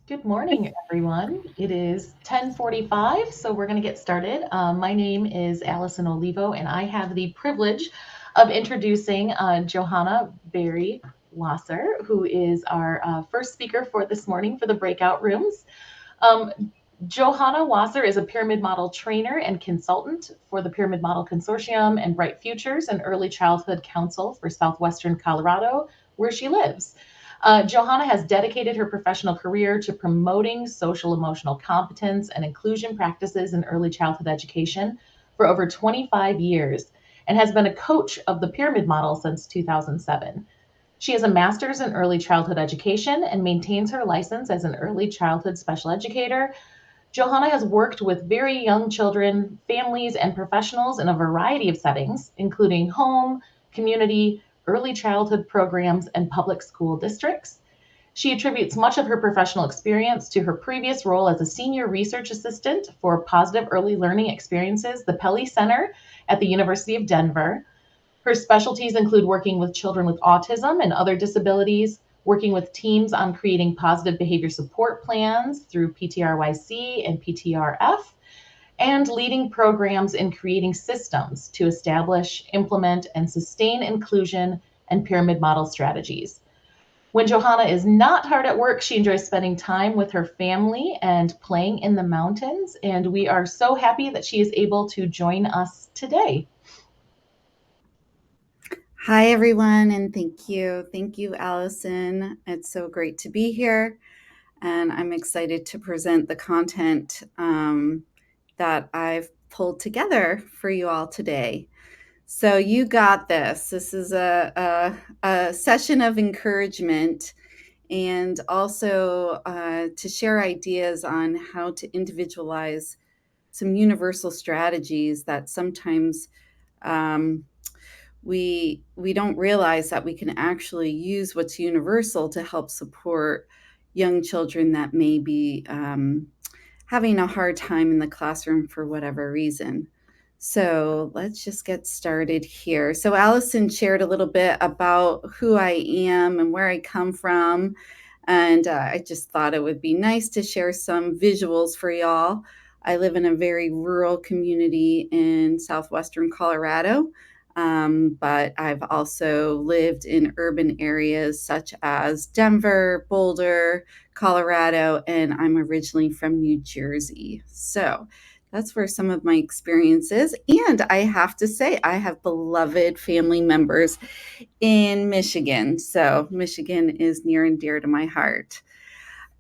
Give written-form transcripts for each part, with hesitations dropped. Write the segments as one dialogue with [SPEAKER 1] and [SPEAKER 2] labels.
[SPEAKER 1] Good morning, everyone. It is 10:45, so we're going to get started. My name is Allison Olivo, and I have the privilege of introducing Johanna Berry Wasser, who is our first speaker for this morning for the breakout rooms. Um, Johanna Wasser is a pyramid model trainer and consultant for the Pyramid Model Consortium and Bright Futures, an early childhood council for Southwestern Colorado, where she lives. Johanna has dedicated her professional career to promoting social emotional competence and inclusion practices in early childhood education for over 25 years and has been a coach of the pyramid model since 2007. She has a master's in early childhood education and maintains her license as an early childhood special educator. Johanna has worked with very young children, families, and professionals in a variety of settings, including home, community, early childhood programs, and public school districts. She attributes much of her professional experience to her previous role as a senior research assistant for Positive Early Learning Experiences, the Pelley Center at the University of Denver. Her specialties include working with children with autism and other disabilities, working with teams on creating positive behavior support plans through PTRYC and PTRF, and leading programs in creating systems to establish, implement, and sustain inclusion and pyramid model strategies. When Johanna is not hard at work, she enjoys spending time with her family and playing in the mountains. And we are so happy that she is able to join us today.
[SPEAKER 2] Hi, everyone, and thank you. Thank you, Allison. It's so great to be here, and I'm excited to present the content that I've pulled together for you all today. So, you got this. This is a session of encouragement and also to share ideas on how to individualize some universal strategies that sometimes um, we don't realize that we can actually use what's universal to help support young children that may be having a hard time in the classroom for whatever reason. So let's just get started here. So Allison shared a little bit about who I am and where I come from. And I just thought it would be nice to share some visuals for y'all. I live in a very rural community in southwestern Colorado, but I've also lived in urban areas such as Denver, Boulder, Colorado, and I'm originally from New Jersey. So that's where some of my experiences. And I have to say, I have beloved family members in Michigan. So Michigan is near and dear to my heart.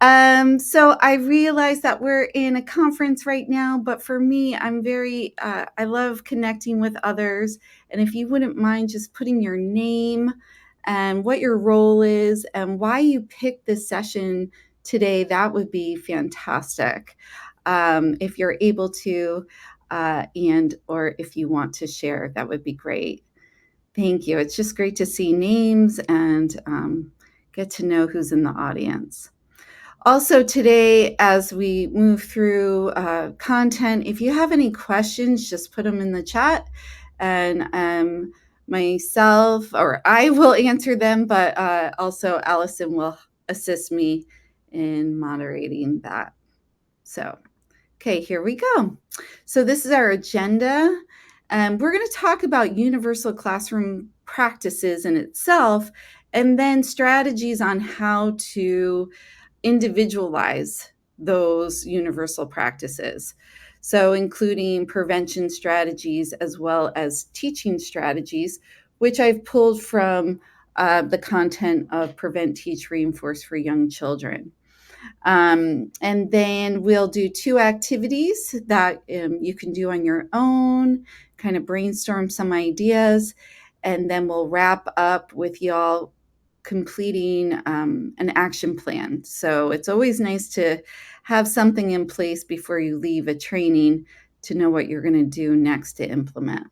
[SPEAKER 2] So I realize that we're in a conference right now, but for me, I love connecting with others. And if you wouldn't mind just putting your name and what your role is and why you picked this session today, that would be fantastic. If you're able to, and or if you want to share, that would be great. Thank you. It's just great to see names and get to know who's in the audience. Also, today, as we move through content, if you have any questions, just put them in the chat and myself or I will answer them, but also Allison will assist me in moderating that. So, okay, here we go. So, this is our agenda. We're going to talk about universal classroom practices in itself and then strategies on how to individualize those universal practices. So, including prevention strategies as well as teaching strategies, which I've pulled from the content of Prevent, Teach, Reinforce for Young Children. And then we'll do 2 activities that you can do on your own, kind of brainstorm some ideas, and then we'll wrap up with y'all completing an action plan. So it's always nice to have something in place before you leave a training to know what you're going to do next to implement.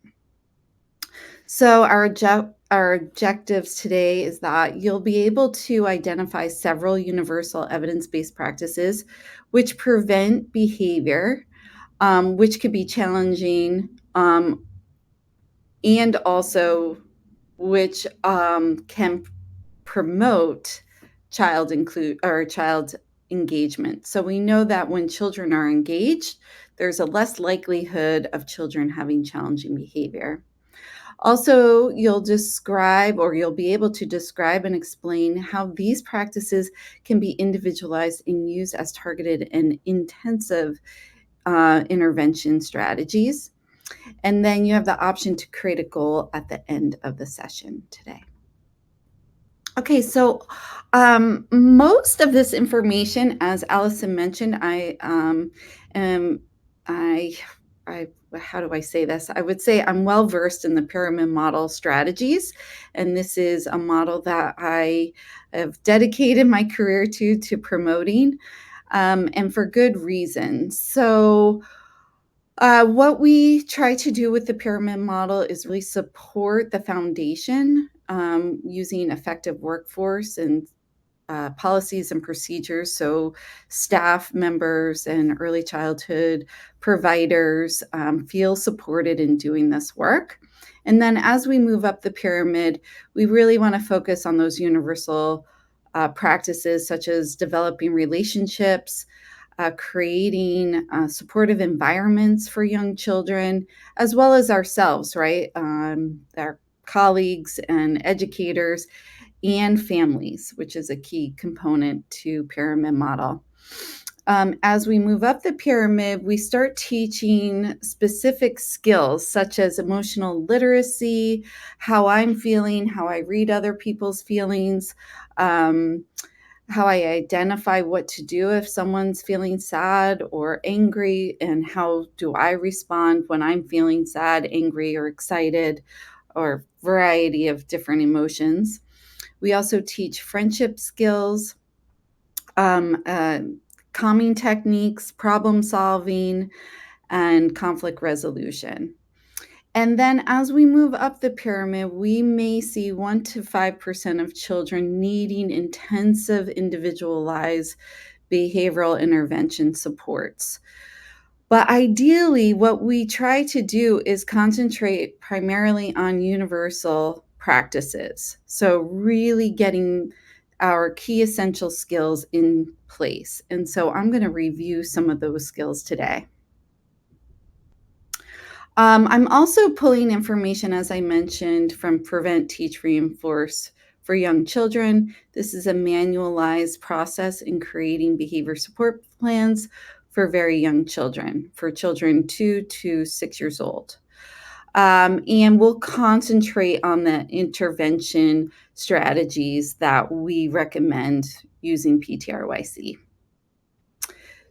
[SPEAKER 2] So our objectives today is that you'll be able to identify several universal evidence-based practices which prevent behavior, which could be challenging, and also which can promote child engagement. So we know that when children are engaged, there's a less likelihood of children having challenging behavior. Also, you'll describe or you'll be able to describe and explain how these practices can be individualized and used as targeted and intensive intervention strategies. And then you have the option to create a goal at the end of the session today. Okay, so most of this information, as Allison mentioned, am I I how do I say this? I would say I'm well versed in the pyramid model strategies, and this is a model that I have dedicated my career to promoting, and for good reason. So what we try to do with the pyramid model is really support the foundation using effective workforce and policies and procedures. So, staff members and early childhood providers feel supported in doing this work. And then as we move up the pyramid, we really want to focus on those universal practices such as developing relationships, creating supportive environments for young children, as well as ourselves, right? Our colleagues and educators and families, which is a key component to pyramid model. As we move up the pyramid, we start teaching specific skills such as emotional literacy, how I'm feeling, how I read other people's feelings, um, how I identify what to do if someone's feeling sad or angry, and how do I respond when I'm feeling sad, angry, or excited, or variety of different emotions. We also teach friendship skills, um, uh, calming techniques, problem solving, and conflict resolution. And then as we move up the pyramid, we may see 1 to 5% of children needing intensive individualized behavioral intervention supports. But ideally, what we try to do is concentrate primarily on universal practices. So, really getting our key essential skills in place. And so, I'm going to review some of those skills today. I'm also pulling information, as I mentioned, from Prevent, Teach, Reinforce for young children. This is a manualized process in creating behavior support plans for very young children, for children 2 to 6 years old. And we'll concentrate on the intervention strategies that we recommend using PTRYC.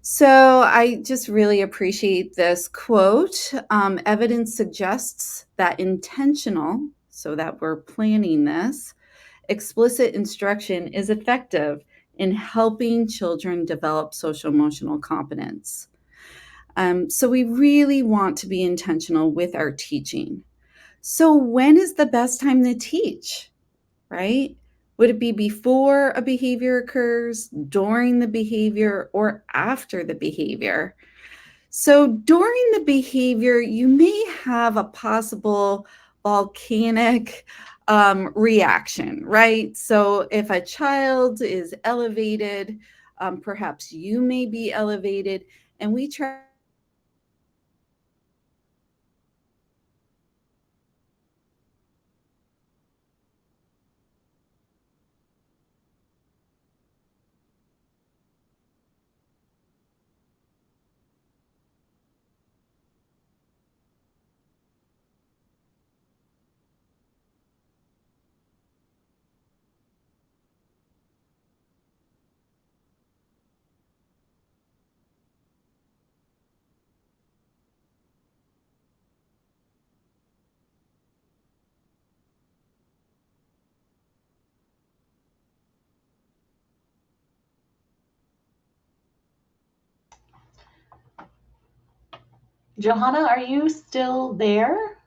[SPEAKER 2] So I just really appreciate this quote. Evidence suggests that intentional, so that we're planning this, explicit instruction is effective in helping children develop social emotional competence. So we really want to be intentional with our teaching. So when is the best time to teach, right? Would it be before a behavior occurs, during the behavior, or after the behavior? So during the behavior, you may have a possible volcanic reaction, right? So if a child is elevated, perhaps you may be elevated, and we try
[SPEAKER 1] Johanna, are you still there?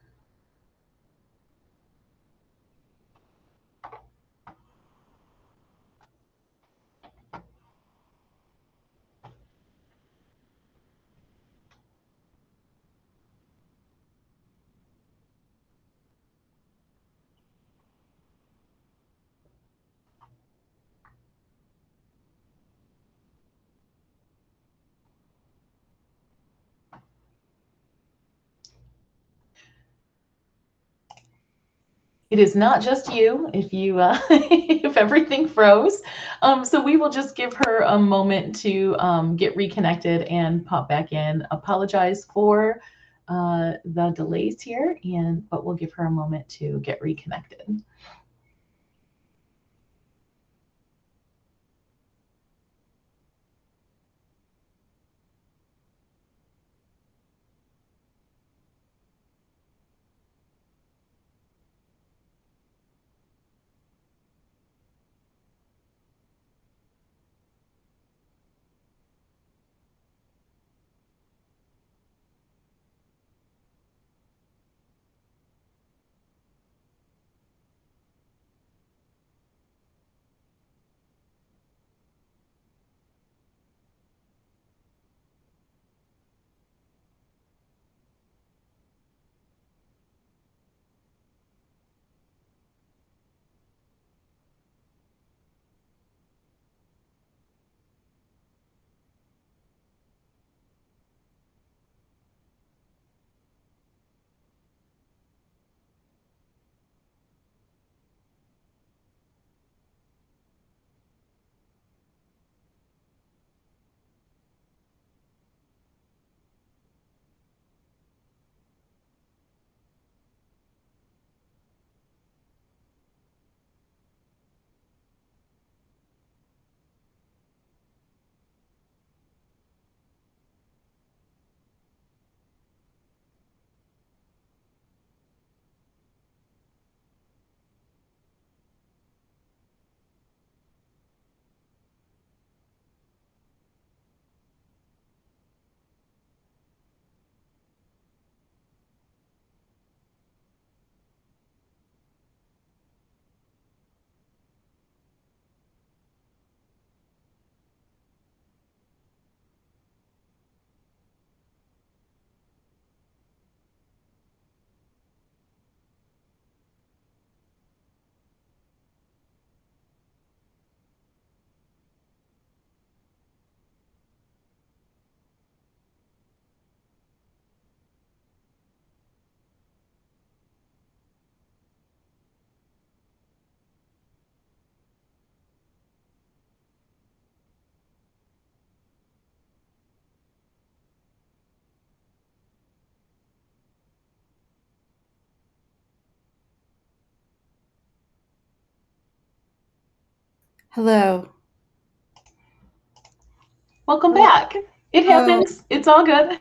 [SPEAKER 1] It is not just you if you if everything froze. So we will just give her a moment to get reconnected and pop back in. Apologize for the delays here, and but we'll give her a moment to get reconnected.
[SPEAKER 2] Hello.
[SPEAKER 1] Welcome
[SPEAKER 2] Hello.
[SPEAKER 1] back. It
[SPEAKER 2] Oh,
[SPEAKER 1] happens. It's all good.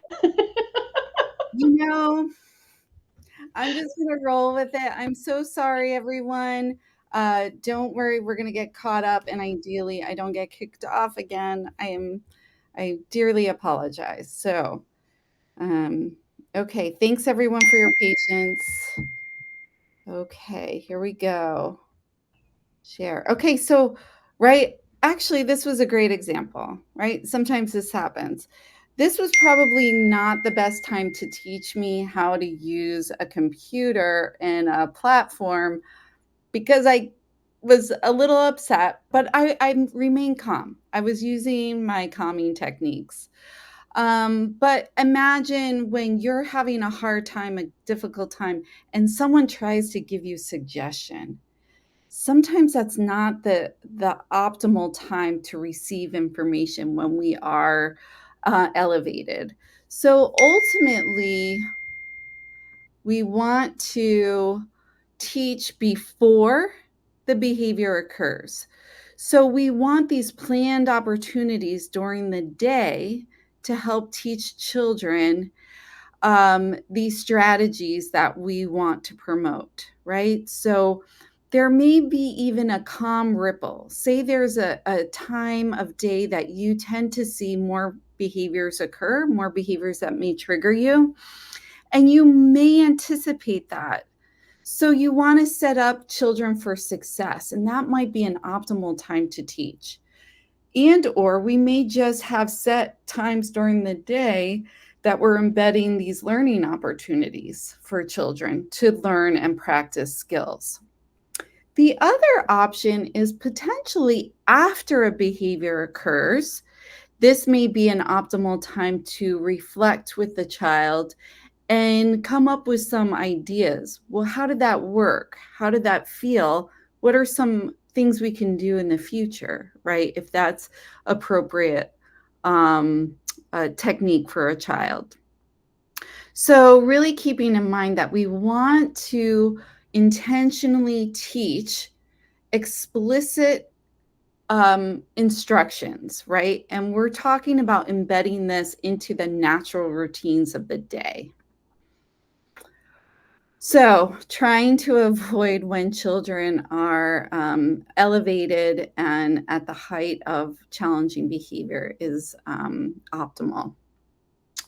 [SPEAKER 2] you know, I'm just gonna roll with it. I'm so sorry, everyone. Don't worry, we're gonna get caught up, and ideally, I don't get kicked off again. I dearly apologize. So, um, okay, thanks everyone for your patience. Okay, here we go. Share. Okay, so right, actually, this was a great example, right? Sometimes this happens. This was probably not the best time to teach me how to use a computer and a platform because I was a little upset, but I remained calm. I was using my calming techniques. But imagine when you're having a hard time, a difficult time, and someone tries to give you suggestion. Sometimes that's not the optimal time to receive information when we are elevated. So ultimately, we want to teach before the behavior occurs. So we want these planned opportunities during the day to help teach children these strategies that we want to promote, right? So there may be even a calm ripple. Say there's a time of day that you tend to see more behaviors occur, more behaviors that may trigger you, and you may anticipate that. So you want to set up children for success, and that might be an optimal time to teach. And or we may just have set times during the day that we're embedding these learning opportunities for children to learn and practice skills. The other option is potentially after a behavior occurs. This may be an optimal time to reflect with the child and come up with some ideas. Well, how did that work? How did that feel? What are some things we can do in the future, right? If that's appropriate technique for a child. So, really keeping in mind that we want to intentionally teach explicit instructions, right? And we're talking about embedding this into the natural routines of the day. So, trying to avoid when children are elevated and at the height of challenging behavior is optimal.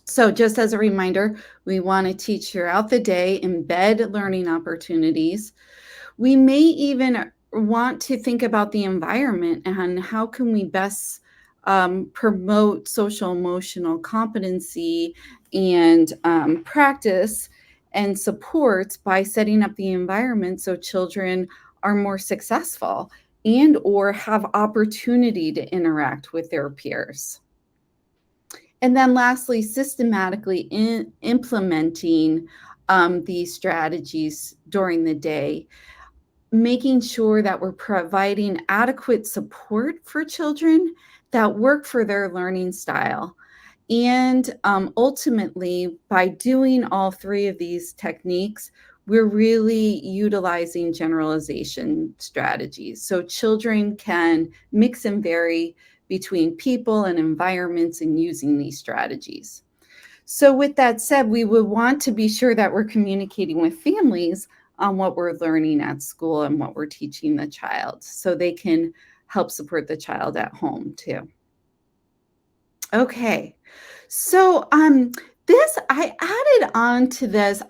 [SPEAKER 2] So, just as a reminder, we want to teach throughout the day, embed learning opportunities. We may even want to think about the environment and how can we best promote social emotional competency and practice and support by setting up the environment so children are more successful and or have opportunity to interact with their peers. And then lastly, systematically implementing these strategies during the day, making sure that we're providing adequate support for children that work for their learning style. And ultimately, by doing all three of these techniques, we're really utilizing generalization strategies. So children can mix and vary between people and environments in using these strategies. So, with that said, we would want to be sure that we're communicating with families on what we're learning at school and what we're teaching the child so they can help support the child at home too. Okay. So this I added on to this.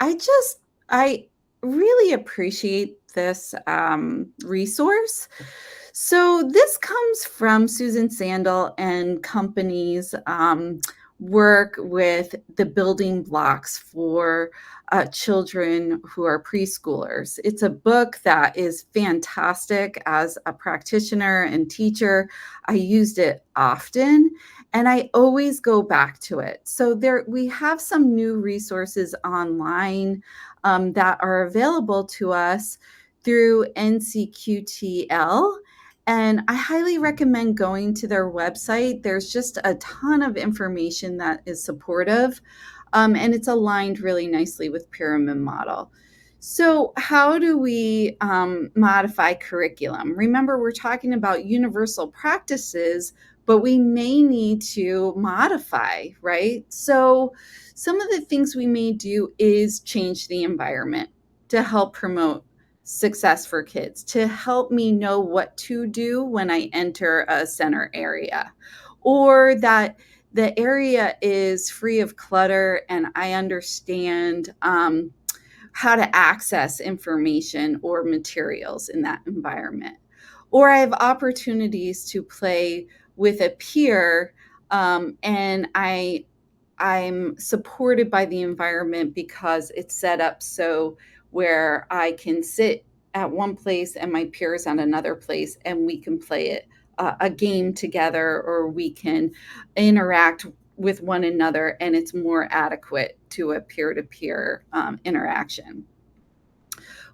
[SPEAKER 2] I really appreciate this resource. So this comes from Susan Sandel and companies work with the building blocks for children who are preschoolers. It's a book that is fantastic. As a practitioner and teacher, I used it often and I always go back to it. So there we have some new resources online that are available to us through NCQTL. And I highly recommend going to their website. There's just a ton of information that is supportive, and it's aligned really nicely with pyramid model. So, how do we modify curriculum? Remember, we're talking about universal practices, but we may need to modify, right? So, some of the things we may do is change the environment to help promote success for kids, to help me know what to do when I enter a center area, or that the area is free of clutter and I understand how to access information or materials in that environment. Or I have opportunities to play with a peer and I'm supported by the environment because it's set up so where I can sit at one place and my peers at another place and we can play it a game together or we can interact with one another and it's more adequate to a peer-to-peer interaction.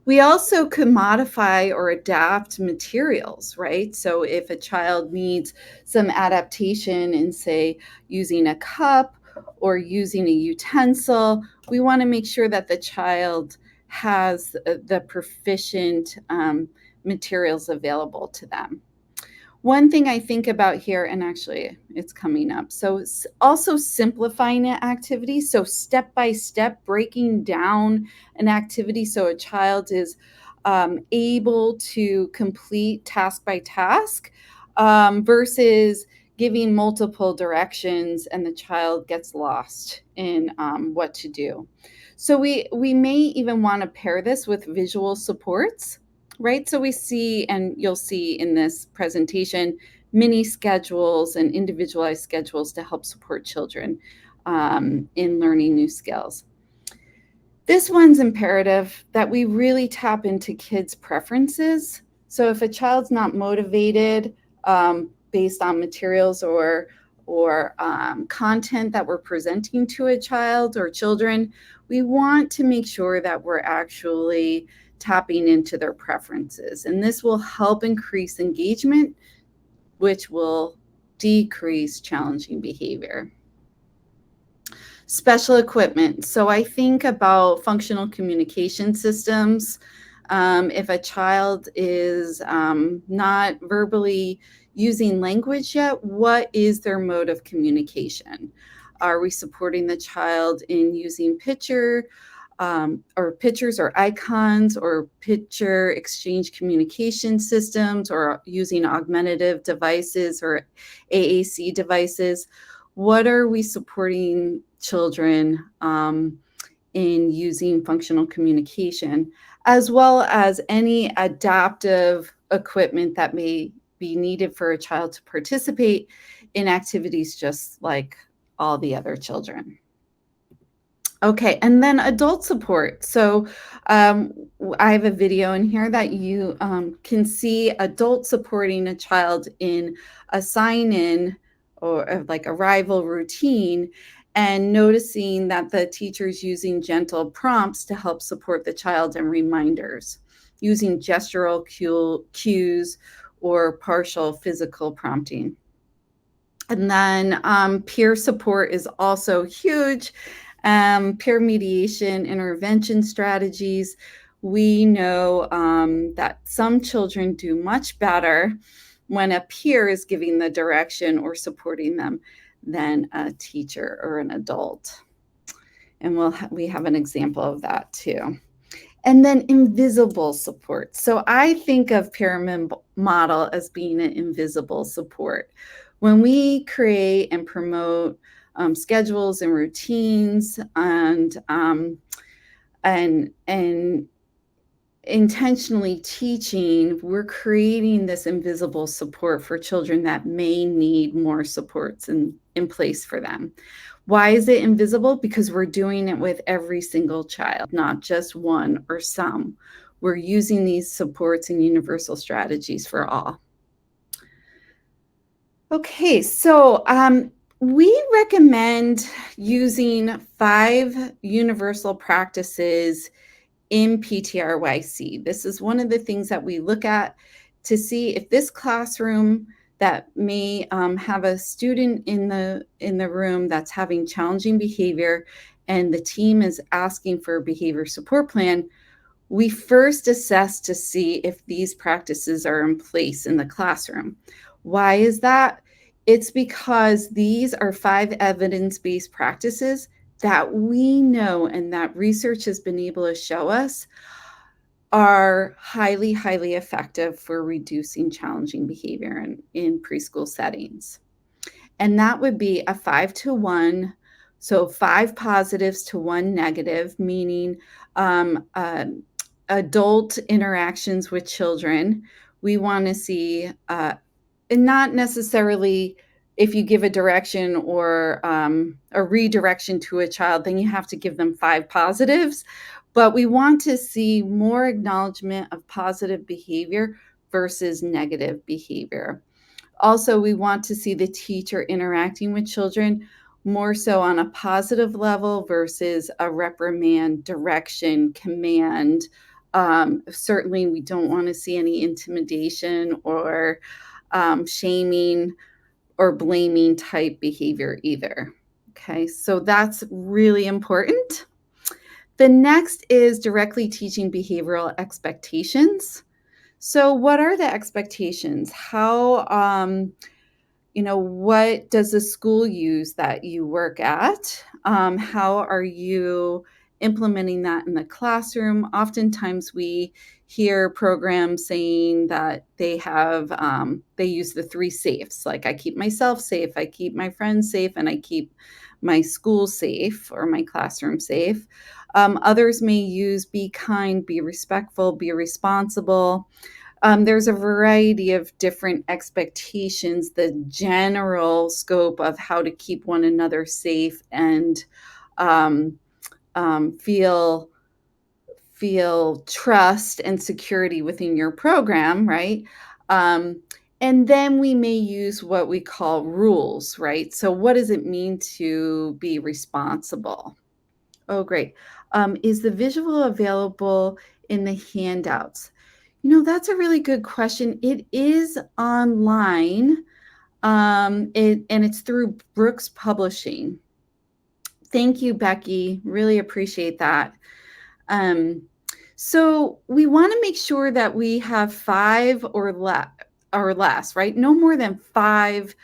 [SPEAKER 2] We also could modify or adapt materials, right? So if a child needs some adaptation in, say, using a cup or using a utensil, we want to make sure that the child has the proficient materials available to them. One thing I think about here, and actually it's coming up, so also simplifying an activity. So step by step, breaking down an activity so a child is able to complete task by task versus giving multiple directions and the child gets lost in what to do. So we may even want to pair this with visual supports, right? So we see, and you'll see in this presentation, mini schedules and individualized schedules to help support children in learning new skills. This one's imperative that we really tap into kids' preferences. So if a child's not motivated based on materials or or content that we're presenting to a child or children, we want to make sure that we're actually tapping into their preferences. And this will help increase engagement, which will decrease challenging behavior. Special equipment. So I think about functional communication systems. If a child is not verbally using language yet, what is their mode of communication? Are we supporting the child in using or pictures or icons or picture exchange communication systems, or using augmentative devices or AAC devices? What are we supporting children in using functional communication, as well as any adaptive equipment that may be needed for a child to participate in activities just like all the other children? Okay, and then adult support. So I have a video in here that you can see adults supporting a child in a sign-in or like arrival routine, and noticing that the teacher's using gentle prompts to help support the child and reminders, using gestural cues or partial physical prompting. And then peer support is also huge. Peer mediation intervention strategies. We know that some children do much better when a peer is giving the direction or supporting them than a teacher or an adult. And we have an example of that too. And then invisible support. So I think of pyramid model as being an invisible support. When we create and promote schedules and routines and intentionally teaching, we're creating this invisible support for children that may need more supports in place for them. Why is it invisible? Because we're doing it with every single child, not just one or some. We're using these supports and universal strategies for all. Okay, so we recommend using 5 universal practices in PTRYC. This is one of the things that we look at to see if this classroom that may have a student in the room that's having challenging behavior and the team is asking for a behavior support plan. We first assess to see if these practices are in place in the classroom. Why is that? It's because these are 5 evidence-based practices that we know and that research has been able to show us are highly, highly effective for reducing challenging behavior in preschool settings. And that would be a 5-to-1, so 5 positives to 1 negative, meaning adult interactions with children. We want to see, and not necessarily if you give a direction or a redirection to a child, then you have to give them 5 positives. But we want to see more acknowledgement of positive behavior versus negative behavior. Also, we want to see the teacher interacting with children more so on a positive level versus a reprimand, direction, command. Certainly, we don't want to see any intimidation or shaming or blaming type behavior either. Okay, so that's really important. The next is directly teaching behavioral expectations. So what are the expectations? How, what does the school use that you work at? How are you implementing that in the classroom? Oftentimes we hear programs saying that they use the 3 safes, like I keep myself safe, I keep my friends safe, and I keep my school safe or my classroom safe. Others may use be kind, be respectful, be responsible. There's a variety of different expectations, the general scope of how to keep one another safe and feel trust and security within your program, right? And then we may use what we call rules, right? So what does it mean to be responsible? Oh, great. Is the visual available in the handouts? That's a really good question. It is online, and it's through Brooks Publishing. Thank you, Becky. Really appreciate that. Um, so we want to make sure that we have five or less, right? No more than five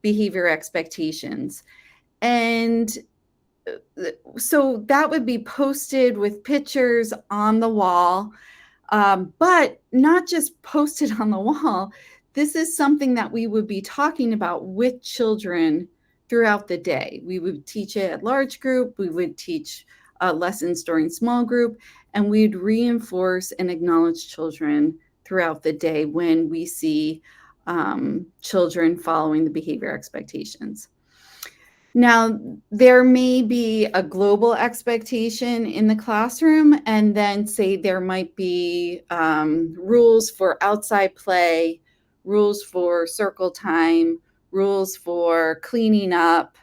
[SPEAKER 2] behavior expectations. And so that would be posted with pictures on the wall, but not just posted on the wall. This is something that we would be talking about with children throughout the day. We would teach it at large group, we would teach lessons during small group, and we'd reinforce and acknowledge children throughout the day when we see children following the behavior expectations. Now, there may be a global expectation in the classroom, and then say there might be rules for outside play, rules for circle time, rules for cleaning up.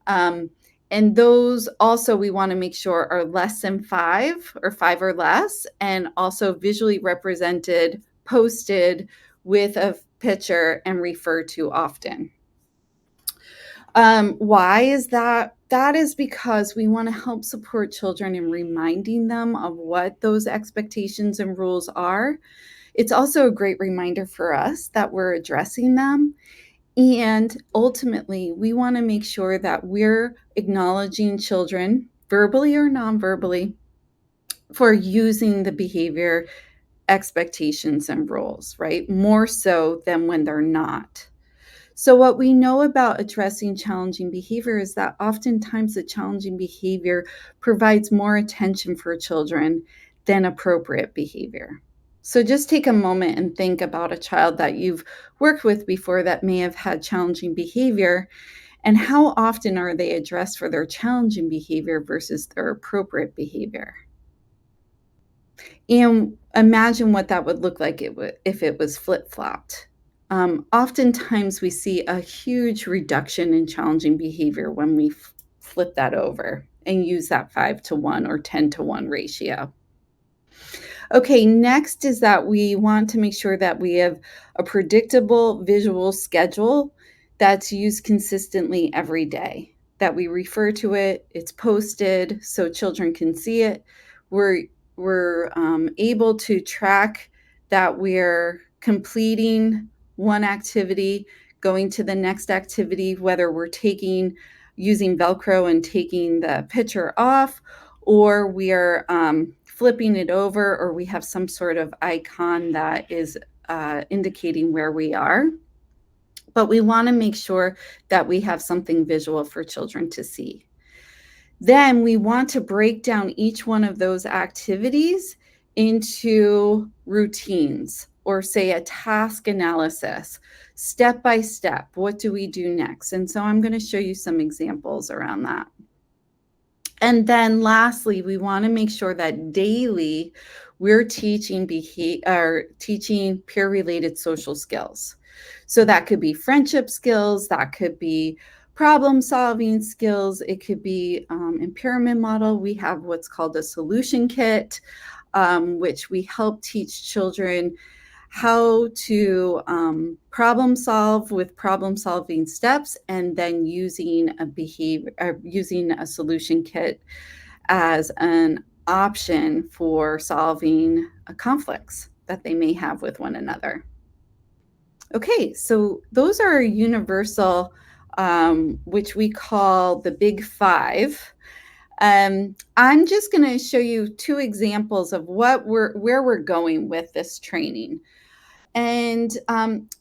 [SPEAKER 2] And those also we want to make sure are less than five or five or less, and also visually represented, posted with a picture, and referred to often. Why is that? That is because we want to help support children in reminding them of what those expectations and rules are. It's also a great reminder for us that we're addressing them. And ultimately, we want to make sure that we're acknowledging children, verbally or non-verbally, for using the behavior expectations and rules, right? More so than when they're not. So, what we know about addressing challenging behavior is that oftentimes the challenging behavior provides more attention for children than appropriate behavior. So, just take a moment and think about a child that you've worked with before that may have had challenging behavior, and how often are they addressed for their challenging behavior versus their appropriate behavior. And imagine what that would look like if it was flip-flopped. Oftentimes we see a huge reduction in challenging behavior when we flip that over and use that 5-to-1 or 10-to-1 ratio. Okay, next is that we want to make sure that we have a predictable visual schedule that's used consistently every day, that we refer to it, it's posted so children can see it. We're able to track that we're completing one activity, going to the next activity, whether we're using Velcro and taking the picture off, or we are flipping it over, or we have some sort of icon that is indicating where we are. But we want to make sure that we have something visual for children to see. Then we want to break down each one of those activities into routines, or say a task analysis, step by step. What do we do next? And so I'm going to show you some examples around that. And then lastly, we want to make sure that daily we're teaching peer-related social skills. So that could be friendship skills, that could be problem-solving skills, it could be impairment model. We have what's called a solution kit, which we help teach children how to problem solve with problem solving steps, and then using a solution kit as an option for solving conflicts that they may have with one another. Okay, so those are universal, which we call the Big Five. I'm just going to show you two examples of where we're going with this training. And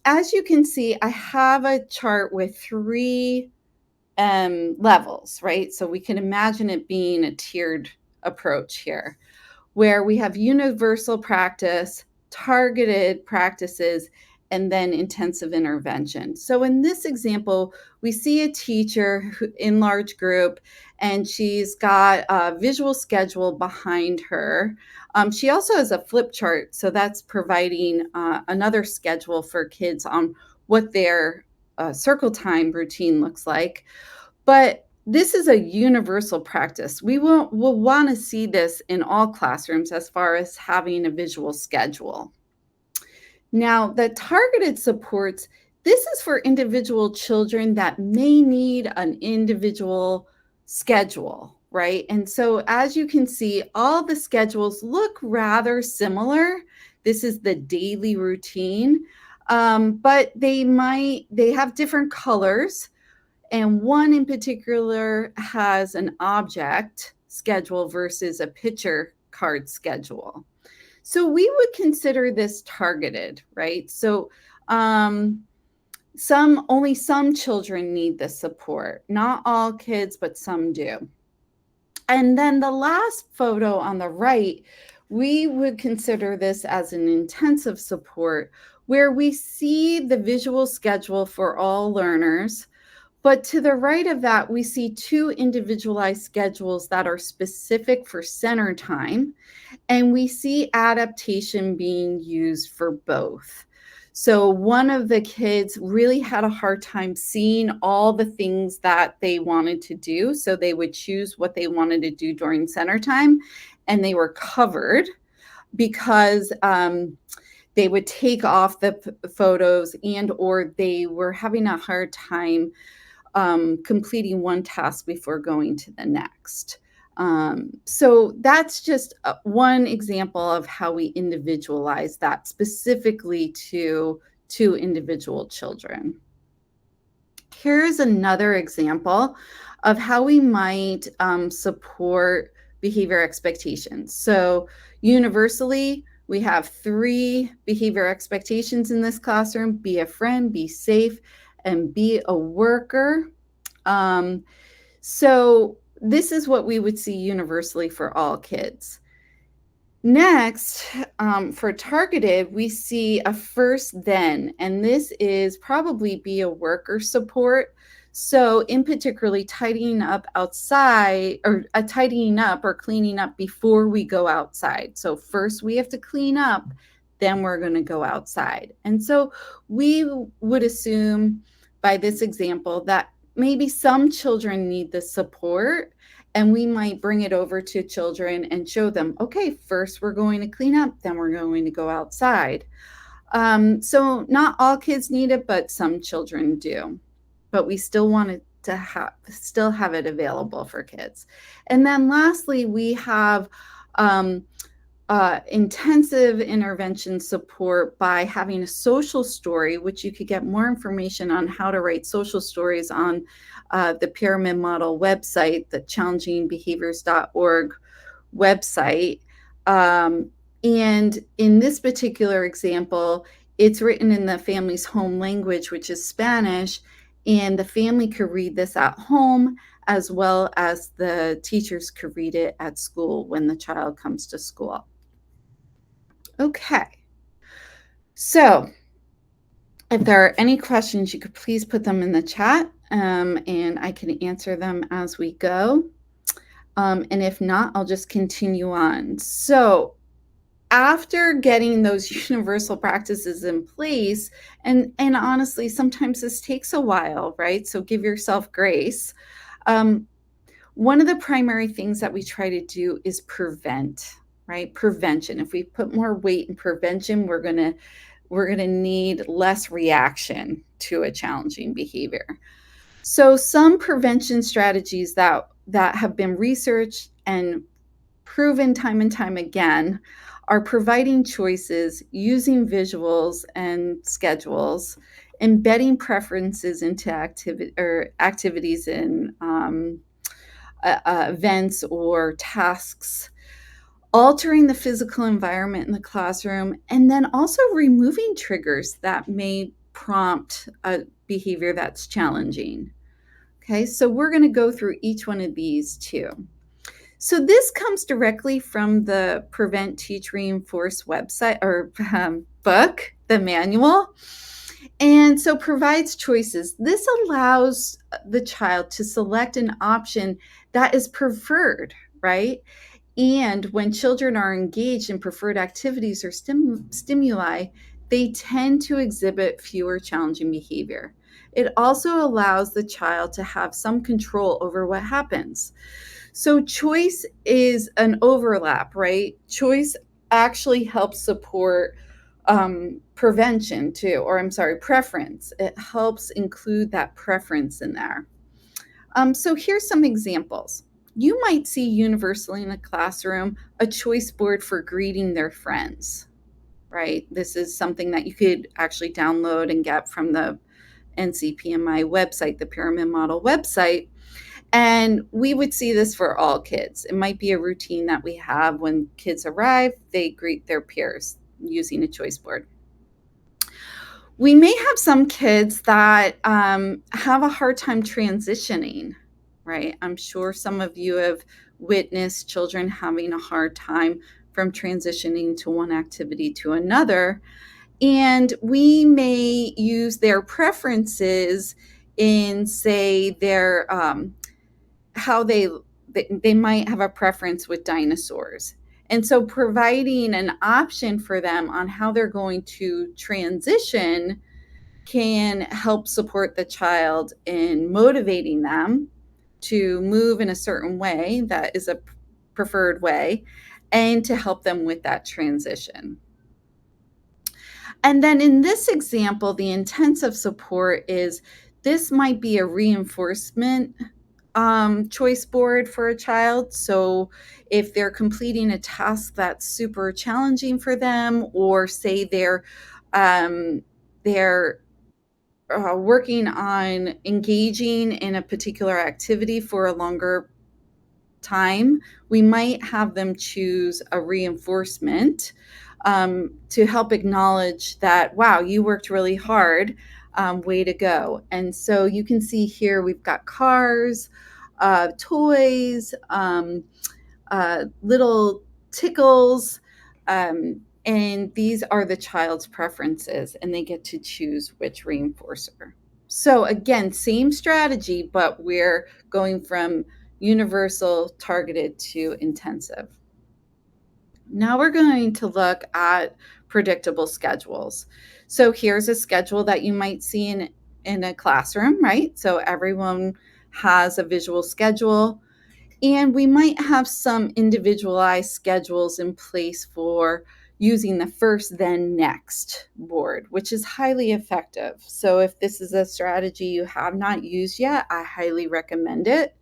[SPEAKER 2] as you can see, I have a chart with three levels, right? So we can imagine it being a tiered approach here, where we have universal practice, targeted practices, and then intensive intervention. So in this example, we see a teacher in large group, and she's got a visual schedule behind her. She also has a flip chart, so that's providing another schedule for kids on what their circle time routine looks like. But this is a universal practice. We'll want to see this in all classrooms as far as having a visual schedule. Now, the targeted supports, this is for individual children that may need an individual schedule, right? And so as you can see, all the schedules look rather similar. This is the daily routine, but they have different colors. And one in particular has an object schedule versus a picture card schedule. So we would consider this targeted, right? So only some children need this support. Not all kids, but some do. And then the last photo on the right, we would consider this as an intensive support where we see the visual schedule for all learners. But to the right of that, we see two individualized schedules that are specific for center time, and we see adaptation being used for both. So one of the kids really had a hard time seeing all the things that they wanted to do. So they would choose what they wanted to do during center time, and they were covered because they would take off the photos and or they were having a hard time completing one task before going to the next. So that's just one example of how we individualize that specifically to individual children. Here's another example of how we might support behavior expectations. So universally, we have 3 behavior expectations in this classroom: be a friend, be safe, and be a worker. So this is what we would see universally for all kids. Next, for targeted, we see a first then, and this is probably be a worker support. So in particularly tidying up outside or tidying up or cleaning up before we go outside. So first we have to clean up, then we're going to go outside. And so we would assume by this example that maybe some children need the support, and we might bring it over to children and show them, okay, first we're going to clean up, then we're going to go outside. So not all kids need it, but some children do. But we still want it to have it available for kids. And then lastly, we have intensive intervention support by having a social story, which you could get more information on how to write social stories on the Pyramid Model website, the challengingbehaviors.org website. And in this particular example, it's written in the family's home language, which is Spanish, and the family could read this at home as well as the teachers could read it at school when the child comes to school. Okay, so if there are any questions, you could please put them in the chat, and I can answer them as we go. And if not, I'll just continue on. So after getting those universal practices in place, and honestly, sometimes this takes a while, right? So give yourself grace. One of the primary things that we try to do is prevent, right? Prevention. If we put more weight in prevention, we're gonna need less reaction to a challenging behavior. So some prevention strategies that have been researched and proven time and time again are providing choices, using visuals and schedules, embedding preferences into activities in events or tasks, altering the physical environment in the classroom, and then also removing triggers that may prompt a behavior that's challenging. Okay, so we're going to go through each one of these too. So this comes directly from the Prevent, Teach, Reinforce website or book, the manual. And so provides choices. This allows the child to select an option that is preferred, right? And when children are engaged in preferred activities or stimuli, they tend to exhibit fewer challenging behavior. It also allows the child to have some control over what happens. So choice is an overlap, right? Choice actually helps support prevention too, or I'm sorry, preference. It helps include that preference in there. So here's some examples. You might see universally in a classroom a choice board for greeting their friends, right? This is something that you could actually download and get from the NCPMI website, the Pyramid Model website. And we would see this for all kids. It might be a routine that we have when kids arrive, they greet their peers using a choice board. We may have some kids that have a hard time transitioning, right? I'm sure some of you have witnessed children having a hard time from transitioning to one activity to another. And we may use their preferences in, say, their how they might have a preference with dinosaurs. And so providing an option for them on how they're going to transition can help support the child in motivating them to move in a certain way that is a preferred way, and to help them with that transition. And then in this example, the intensive support is, this might be a reinforcement choice board for a child. So if they're completing a task that's super challenging for them, or say they're working on engaging in a particular activity for a longer time, we might have them choose a reinforcement to help acknowledge that, wow, you worked really hard, way to go. And so you can see here we've got cars, toys, little tickles, and these are the child's preferences, and they get to choose which reinforcer. So again, same strategy, but we're going from universal, targeted to intensive. Now we're going to look at predictable schedules. So here's a schedule that you might see in a classroom, right? So everyone has a visual schedule. And we might have some individualized schedules in place for using the first, then next board, which is highly effective. So if this is a strategy you have not used yet, I highly recommend it.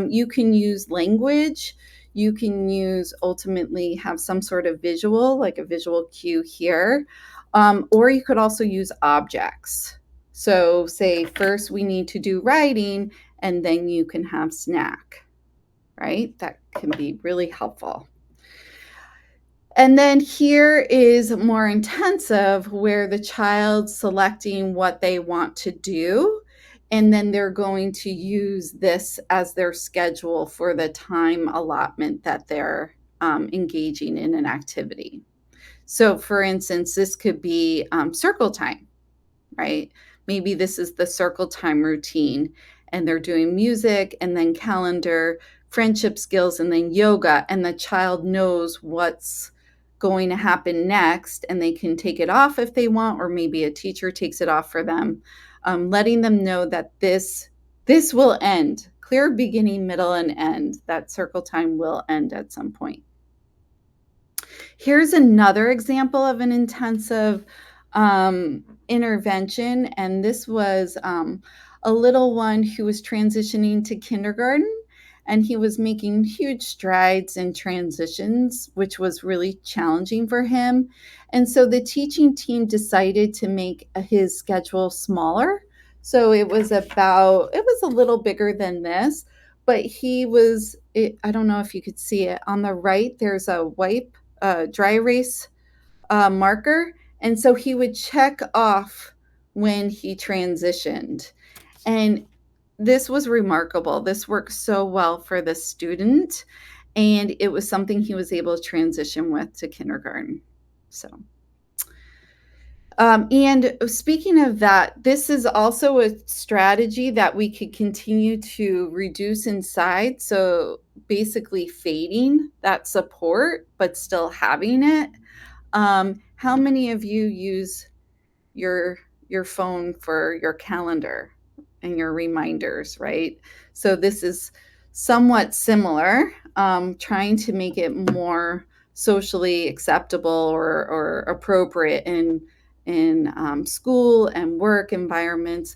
[SPEAKER 2] You can use language. You can ultimately have some sort of visual, like a visual cue here. Or you could also use objects. So say first we need to do writing, and then you can have snack. Right? That can be really helpful. And then here is more intensive, where the child's selecting what they want to do, and then they're going to use this as their schedule for the time allotment that they're engaging in an activity. So for instance, this could be circle time, right? Maybe this is the circle time routine, and they're doing music and then calendar, friendship skills, and then yoga, and the child knows what's going to happen next, and they can take it off if they want, or maybe a teacher takes it off for them, letting them know that this will end. Clear beginning, middle, and end. That circle time will end at some point. Here's another example of an intensive intervention, and this was a little one who was transitioning to kindergarten, and he was making huge strides in transitions, which was really challenging for him. And so the teaching team decided to make his schedule smaller. So it was a little bigger than this, but I don't know if you could see it. On the right, there's a dry erase marker. And so he would check off when he transitioned. And this was remarkable. This worked so well for the student. And it was something he was able to transition with to kindergarten. So, and speaking of that, this is also a strategy that we could continue to reduce inside. So basically fading that support, but still having it. How many of you use your your phone for your calendar and your reminders, right? So this is somewhat similar, trying to make it more socially acceptable or appropriate in school and work environments.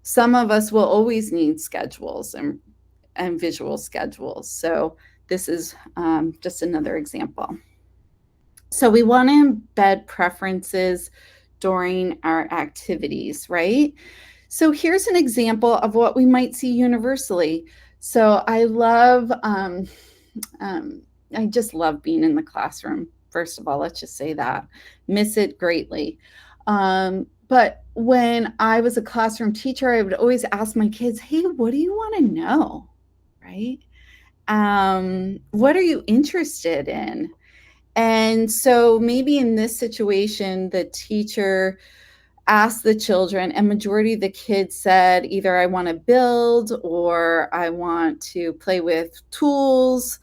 [SPEAKER 2] Some of us will always need schedules and visual schedules. So this is just another example. So we want to embed preferences during our activities, right? So here's an example of what we might see universally. So um, I just love being in the classroom. First of all, let's just say that. Miss it greatly. But when I was a classroom teacher, I would always ask my kids, hey, what do you want to know? Right? What are you interested in? And so maybe in this situation, the teacher asked the children, and majority of the kids said either I want to build or I want to play with tools,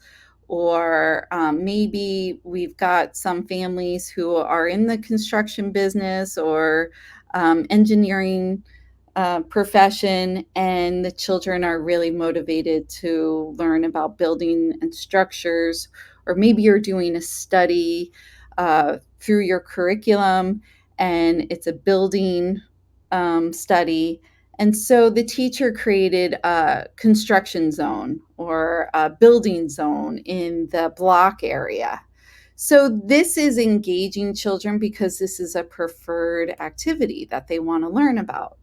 [SPEAKER 2] or maybe we've got some families who are in the construction business or engineering profession, and the children are really motivated to learn about building and structures, or maybe you're doing a study through your curriculum and it's a building study. And so the teacher created a construction zone or a building zone in the block area. So this is engaging children because this is a preferred activity that they want to learn about.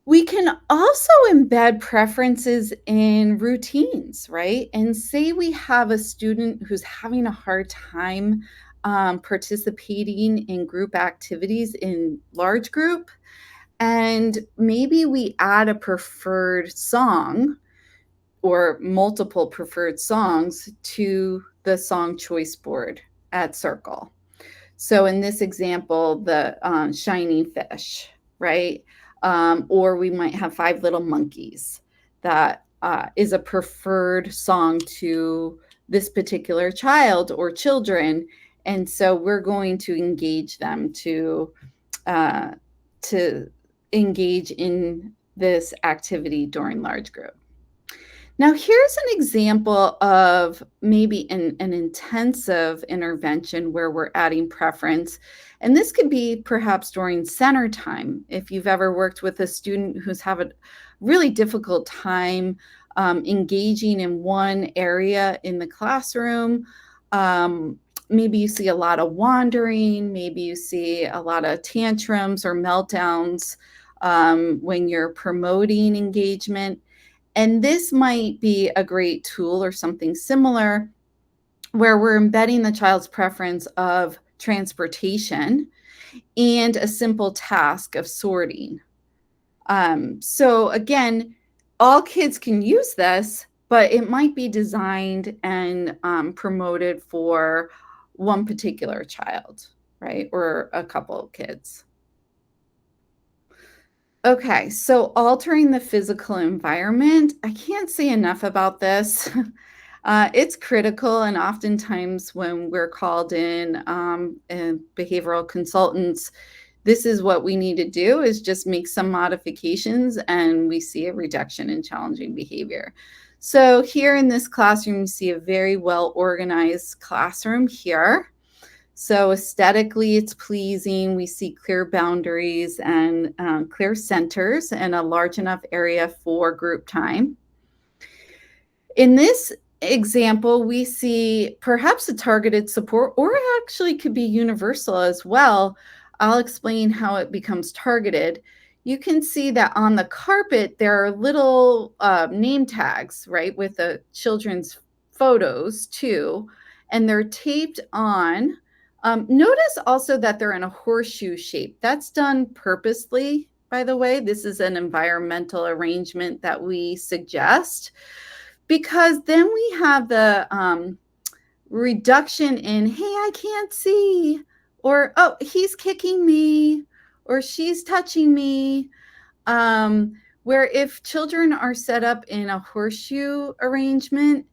[SPEAKER 2] We can also embed preferences in routines, right? And say we have a student who's having a hard time participating in group activities in large group, and maybe we add a preferred song or multiple preferred songs to the song choice board at Circle. So in this example, the shiny fish, right? Or we might have Five Little Monkeys. That is a preferred song to this particular child or children, and so we're going to engage them uh, to engage in this activity during large group. Now, here's an example of maybe an intensive intervention where we're adding preference. And this could be perhaps during center time. If you've ever worked with a student who's had a really difficult time engaging in one area in the classroom, maybe you see a lot of wandering, maybe you see a lot of tantrums or meltdowns when you're promoting engagement. And this might be a great tool or something similar where we're embedding the child's preference of transportation and a simple task of sorting. So again, all kids can use this, but it might be designed and promoted for one particular child, right? Or a couple of kids. Okay, so altering the physical environment. I can't say enough about this. It's critical, and oftentimes when we're called in and behavioral consultants, this is what we need to do is just make some modifications and we see a reduction in challenging behavior. So here in this classroom, you see a very well organized classroom here. So aesthetically, it's pleasing. We see clear boundaries and clear centers and a large enough area for group time. In this example, we see perhaps a targeted support, or it actually could be universal as well. I'll explain how it becomes targeted. You can see that on the carpet, there are little name tags, right, with the children's photos too, and they're taped on. Notice also that they're in a horseshoe shape. That's done purposely, by the way. This is an environmental arrangement that we suggest, because then we have the reduction in, hey, I can't see, or, oh, he's kicking me, or she's touching me. Where if children are set up in a horseshoe arrangement,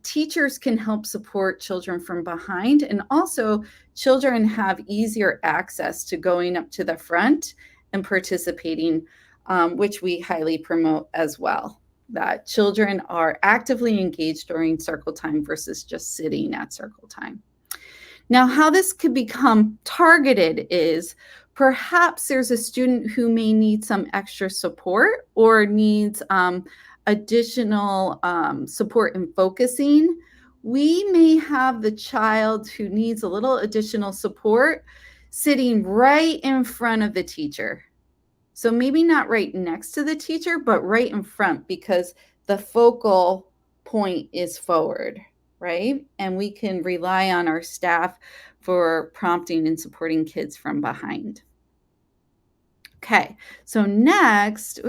[SPEAKER 2] Teachers can help support children from behind, and also children have easier access to going up to the front and participating, which we highly promote as well. That children are actively engaged during circle time versus just sitting at circle time. Now, how this could become targeted is perhaps there's a student who may need some extra support or needs additional support in focusing. We may have the child who needs a little additional support sitting right in front of the teacher. So maybe not right next to the teacher, but right in front, because the focal point is forward, right? And we can rely on our staff for prompting and supporting kids from behind. Okay, so next,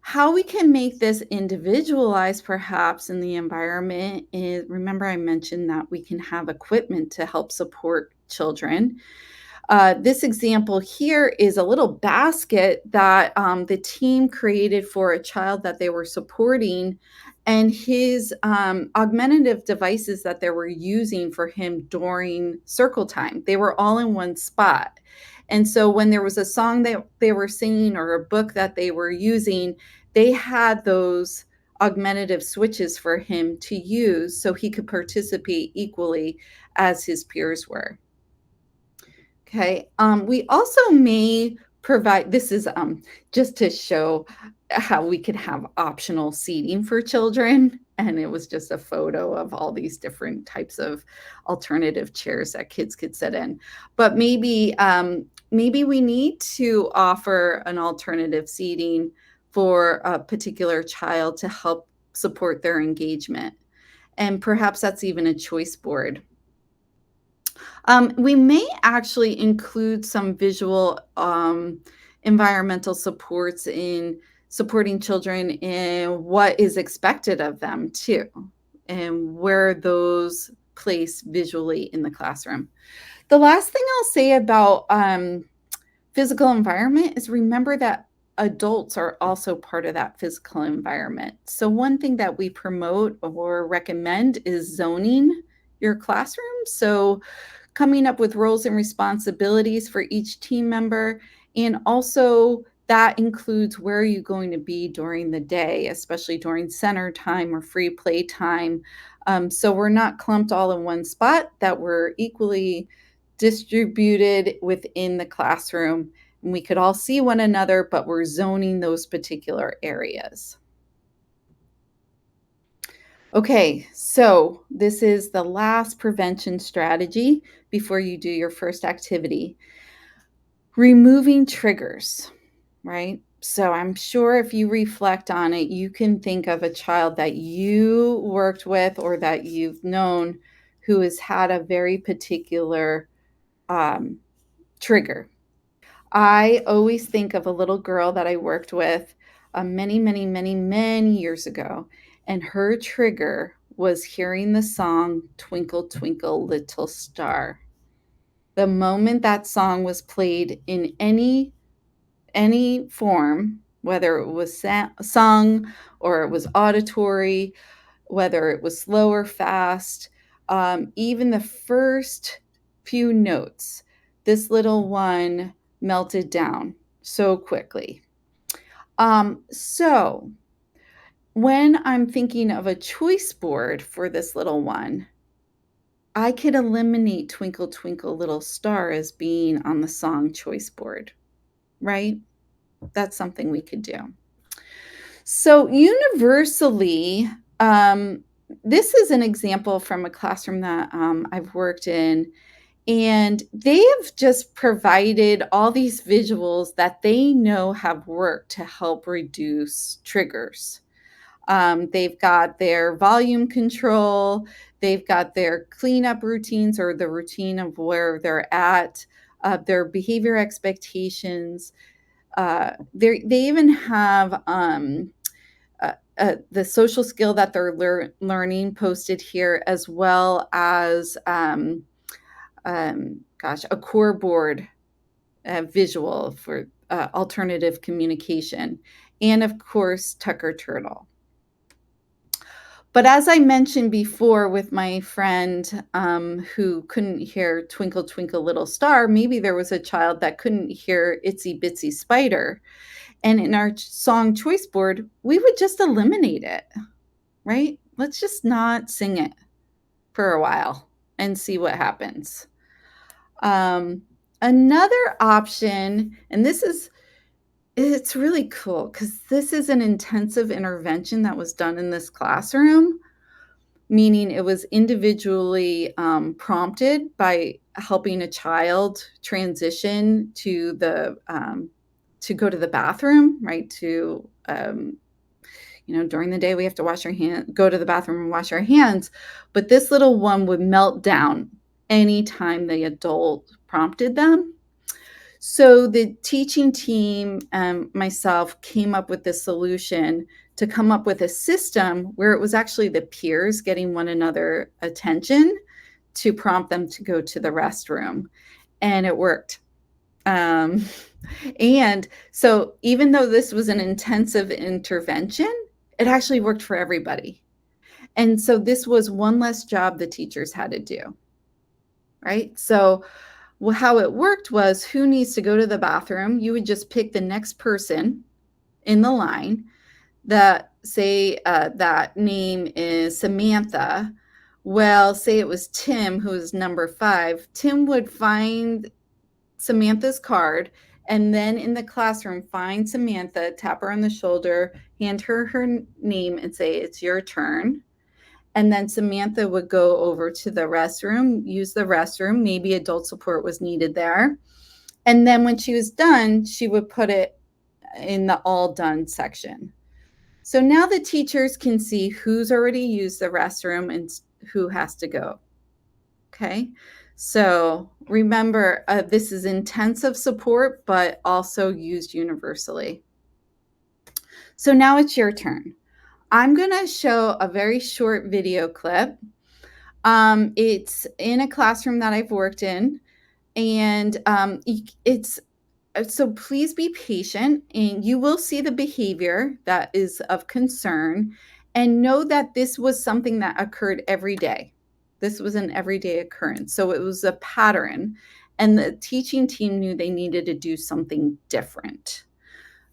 [SPEAKER 2] how we can make this individualized perhaps in the environment is, remember I mentioned that we can have equipment to help support children. This example here is a little basket that the team created for a child that they were supporting, and his augmentative devices that they were using for him during circle time. They were all in one spot. And so when there was a song that they were singing or a book that they were using, they had those augmentative switches for him to use so he could participate equally as his peers were. Okay. We also may provide, this is just to show how we could have optional seating for children. And it was just a photo of all these different types of alternative chairs that kids could sit in. But maybe we need to offer an alternative seating for a particular child to help support their engagement. And perhaps that's even a choice board. We may actually include some visual environmental supports in supporting children in what is expected of them too, and where those place visually in the classroom. The last thing I'll say about physical environment is remember that adults are also part of that physical environment. So one thing that we promote or recommend is zoning your classroom. So coming up with roles and responsibilities for each team member, and also that includes where are you going to be during the day, especially during center time or free play time. So we're not clumped all in one spot, that we're equally distributed within the classroom, and we could all see one another, but we're zoning those particular areas. Okay, so this is the last prevention strategy before you do your first activity. Removing triggers, right? So I'm sure if you reflect on it, you can think of a child that you worked with or that you've known who has had a very particular trigger. I always think of a little girl that I worked with many years ago, and her trigger was hearing the song Twinkle, Twinkle, Little Star. The moment that song was played in any form, whether it was sung or it was auditory, whether it was slow or fast, even the first few notes, this little one melted down so quickly. So when I'm thinking of a choice board for this little one, I could eliminate Twinkle, Twinkle, Little Star as being on the song choice board, right? That's something we could do. So universally, this is an example from a classroom that I've worked in, and they have just provided all these visuals that they know have worked to help reduce triggers. They've got their volume control, they've got their cleanup routines or the routine of where they're at, their behavior expectations. They even have the social skill that they're learning posted here, as well as a core board visual for alternative communication, and of course Tucker Turtle. But as I mentioned before with my friend who couldn't hear Twinkle, Twinkle, Little Star, maybe there was a child that couldn't hear Itsy Bitsy Spider. And in our song choice board, we would just eliminate it, right? Let's just not sing it for a while and see what happens. Another option, and it's really cool because this is an intensive intervention that was done in this classroom, meaning it was individually prompted by helping a child transition to go to the bathroom, right? During the day we have to go to the bathroom and wash our hands, but this little one would melt down anytime the adult prompted them. So the teaching team and myself came up with this solution to come up with a system where it was actually the peers getting one another attention to prompt them to go to the restroom. And it worked. And so even though this was an intensive intervention, it actually worked for everybody. And so this was one less job the teachers had to do, right? So how it worked was, who needs to go to the bathroom? You would just pick the next person in the line that that name is Samantha. Well, say it was Tim, who was number 5. Tim would find Samantha's card and then in the classroom find Samantha, tap her on the shoulder, hand her name and say, it's your turn. And then Samantha would go over to the restroom, use the restroom. Maybe adult support was needed there. And then when she was done, she would put it in the all done section. So now the teachers can see who's already used the restroom and who has to go. Okay. So remember, this is intensive support, but also used universally. So now it's your turn. I'm going to show a very short video clip. It's in a classroom that I've worked in, and so please be patient, and you will see the behavior that is of concern, and know that this was something that occurred every day. This was an everyday occurrence. So it was a pattern, and the teaching team knew they needed to do something different.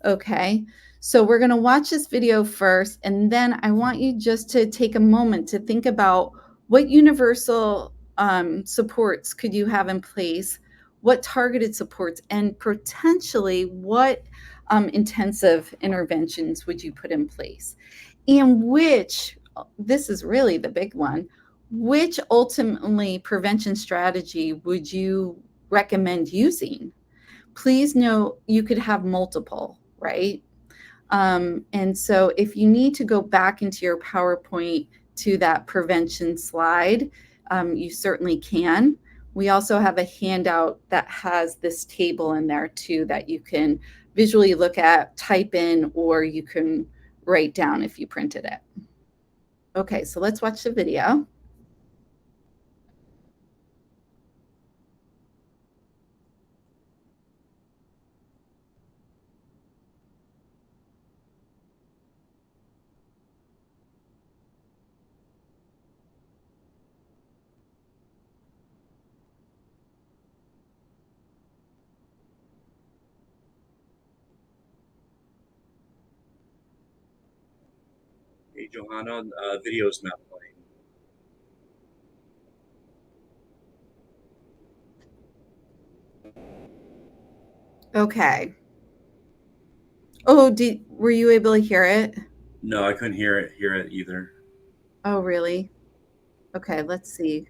[SPEAKER 2] Okay, so we're going to watch this video first, and then I want you just to take a moment to think about what universal supports could you have in place, what targeted supports, and potentially what intensive interventions would you put in place, and this is really the big one, which ultimately prevention strategy would you recommend using? Please know you could have multiple, right? And so if you need to go back into your PowerPoint to that prevention slide, you certainly can. We also have a handout that has this table in there too that you can visually look at, type in, or you can write down if you printed it. Okay, so let's watch the video.
[SPEAKER 3] Hey, Johanna, video's not playing.
[SPEAKER 2] Okay. Oh, were you able to hear it?
[SPEAKER 3] No, I couldn't hear it either.
[SPEAKER 2] Oh, really? Okay, let's see.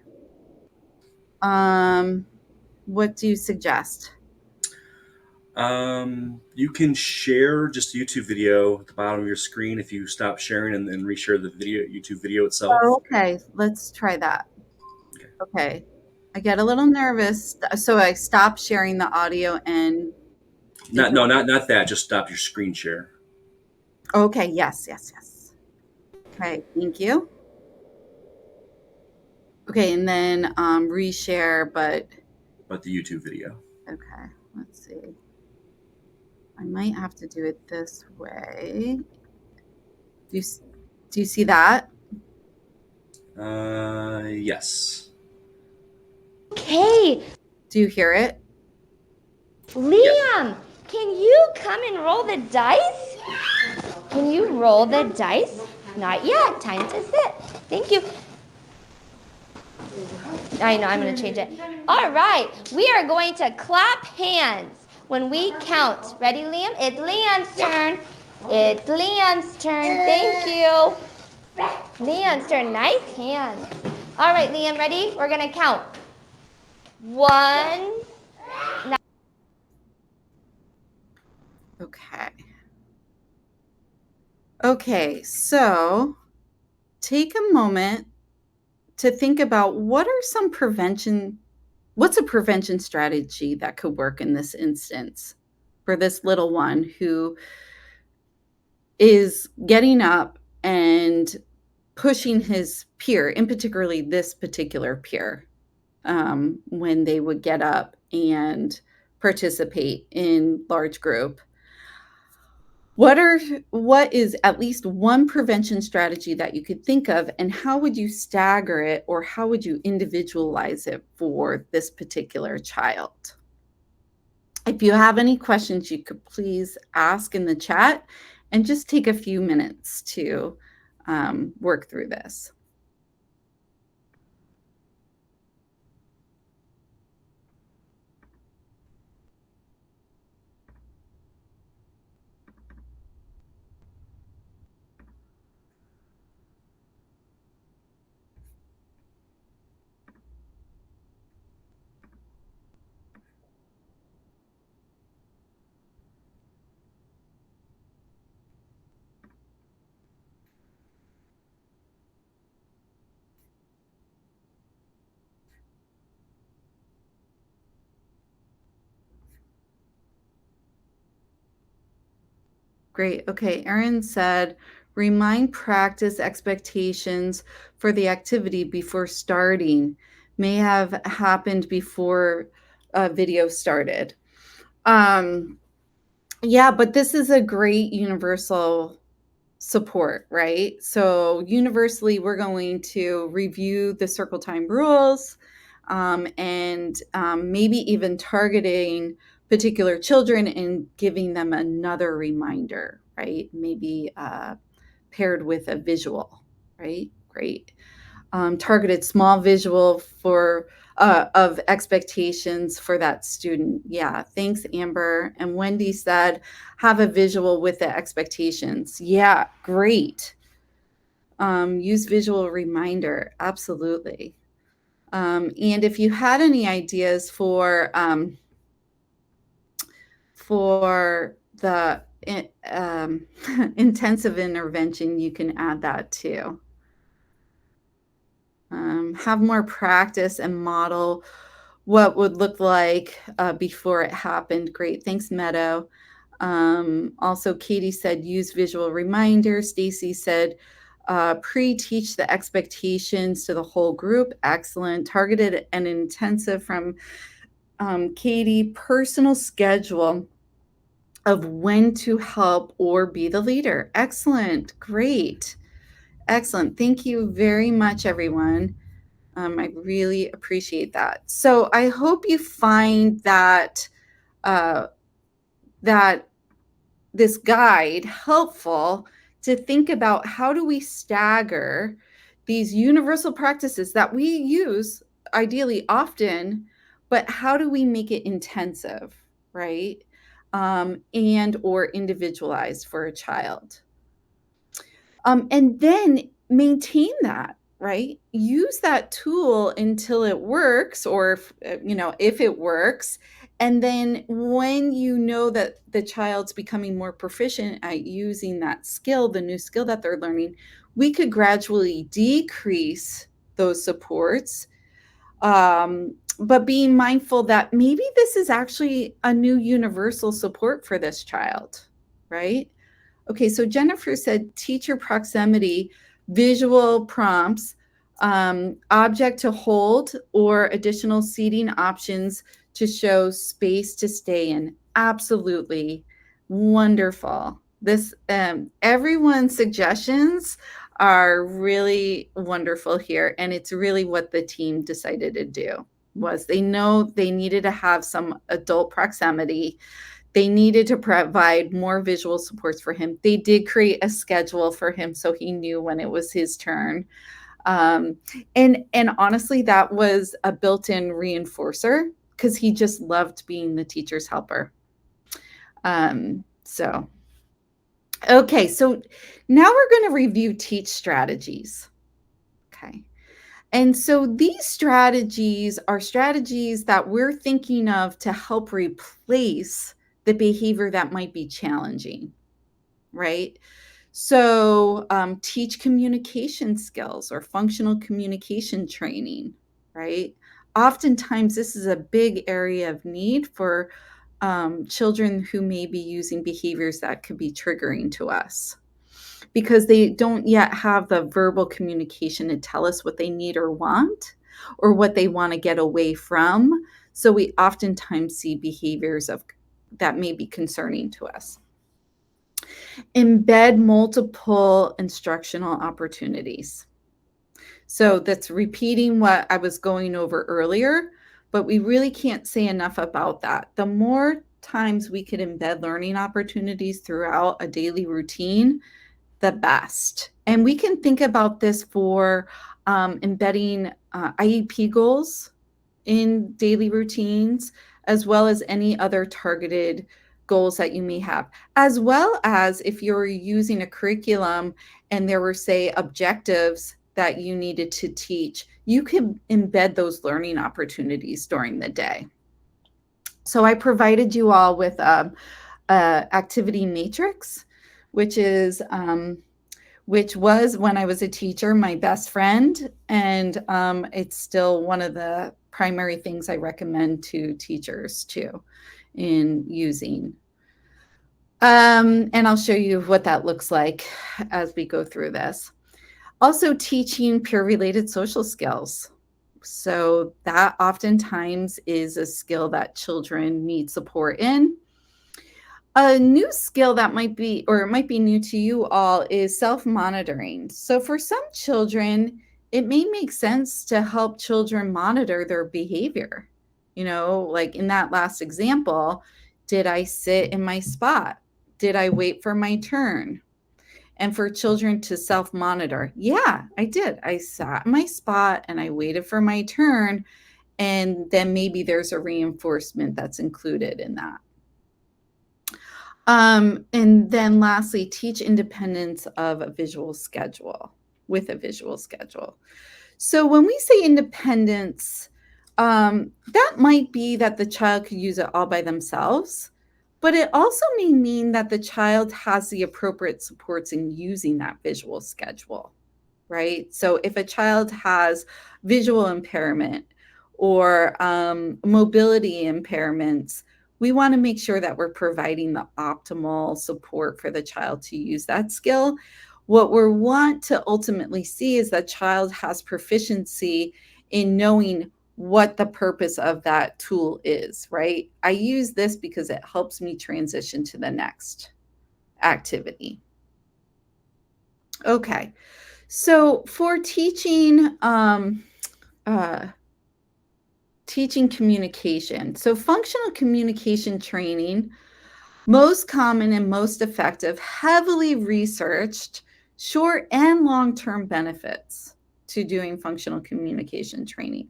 [SPEAKER 2] What do you suggest?
[SPEAKER 3] You can share just a YouTube video at the bottom of your screen if you stop sharing and then reshare the YouTube video itself.
[SPEAKER 2] Oh, okay, let's try that. Okay. I get a little nervous, so I stop sharing the audio and
[SPEAKER 3] Not that. Just stop your screen share.
[SPEAKER 2] okay, yes. Okay, thank you. Okay, and then reshare, but
[SPEAKER 3] the YouTube video.
[SPEAKER 2] okay, let's see. I might have to do it this way. Do you see that?
[SPEAKER 3] Yes.
[SPEAKER 4] Okay,
[SPEAKER 2] Do you hear it?
[SPEAKER 4] Liam, can you come and roll the dice? Can you roll the dice? Not yet. Time to sit. Thank you. I know, I'm going to change it. All right, we are going to clap hands when we count. Ready, Liam? It's Liam's turn. It's Liam's turn. Thank you. Liam's turn. Nice hands. All right, Liam, ready? We're going to count. 1.
[SPEAKER 2] Okay. Okay, so take a moment to think about what's a prevention strategy that could work in this instance for this little one who is getting up and pushing his peer, in particularly this particular peer, when they would get up and participate in large group. What is at least one prevention strategy that you could think of, and how would you stagger it, or how would you individualize it for this particular child? If you have any questions, you could please ask in the chat and just take a few minutes to work through this. Great. Okay. Erin said, remind practice expectations for the activity before starting. May have happened before a video started. Yeah, but this is a great universal support, right? So universally, we're going to review the circle time rules, and maybe even targeting particular children and giving them another reminder, right? Maybe paired with a visual, right? Great. Targeted small visual for of expectations for that student. Yeah, thanks, Amber. And Wendy said, have a visual with the expectations. Yeah, great. Use visual reminder. Absolutely. And if you had any ideas for the intensive intervention, you can add that too. Have more practice and model what would look like before it happened. Great. Thanks, Meadow. Also, Katie said use visual reminders. Stacy said pre-teach the expectations to the whole group. Excellent. Targeted and intensive from Katie. Personal schedule of when to help or be the leader. Excellent. Great. Excellent. Thank you very much, everyone. I really appreciate that. So I hope you find that that this guide helpful to think about how do we stagger these universal practices that we use ideally often, but how do we make it intensive, right? And or individualized for a child. And then maintain that, right? Use that tool until it works, or if it works. And then when you know that the child's becoming more proficient at using that skill, the new skill that they're learning, we could gradually decrease those supports. But being mindful that maybe this is actually a new universal support for this child, right? Okay, so Jennifer said teacher proximity, visual prompts, object to hold, or additional seating options to show space to stay in. Absolutely wonderful. This everyone's suggestions are really wonderful here. And it's really what the team decided to do was they know they needed to have some adult proximity. They needed to provide more visual supports for him. They did create a schedule for him so he knew when it was his turn. And honestly, that was a built-in reinforcer because he just loved being the teacher's helper. Okay, so now we're going to review teach strategies. Okay. And so these strategies are strategies that we're thinking of to help replace the behavior that might be challenging, right? So teach communication skills or functional communication training, right? Oftentimes, this is a big area of need for children who may be using behaviors that could be triggering to us because they don't yet have the verbal communication to tell us what they need or want or what they want to get away from. So we oftentimes see behaviors that may be concerning to us. Embed multiple instructional opportunities. So that's repeating what I was going over earlier, but we really can't say enough about that. The more times we could embed learning opportunities throughout a daily routine, the best. And we can think about this for embedding IEP goals in daily routines, as well as any other targeted goals that you may have, as well as if you're using a curriculum and there were, say, objectives that you needed to teach, you can embed those learning opportunities during the day. So I provided you all with a activity matrix, which was, when I was a teacher, my best friend. And it's still one of the primary things I recommend to teachers too in using. And I'll show you what that looks like as we go through this. Also teaching peer-related social skills. So that oftentimes is a skill that children need support in. A new skill that might be new to you all is self-monitoring. So for some children, it may make sense to help children monitor their behavior. Like in that last example, did I sit in my spot? Did I wait for my turn? And for children to self-monitor, yeah, I did. I sat in my spot and I waited for my turn. And then maybe there's a reinforcement that's included in that. And then lastly, teach independence of a visual schedule with a visual schedule. So when we say independence, that might be that the child could use it all by themselves, but it also may mean that the child has the appropriate supports in using that visual schedule, right? So if a child has visual impairment or mobility impairments, we want to make sure that we're providing the optimal support for the child to use that skill. What we want to ultimately see is that child has proficiency in knowing what the purpose of that tool is, right? I use this because it helps me transition to the next activity. Okay, so for teaching teaching communication. So functional communication training, most common and most effective, heavily researched, short and long-term benefits to doing functional communication training.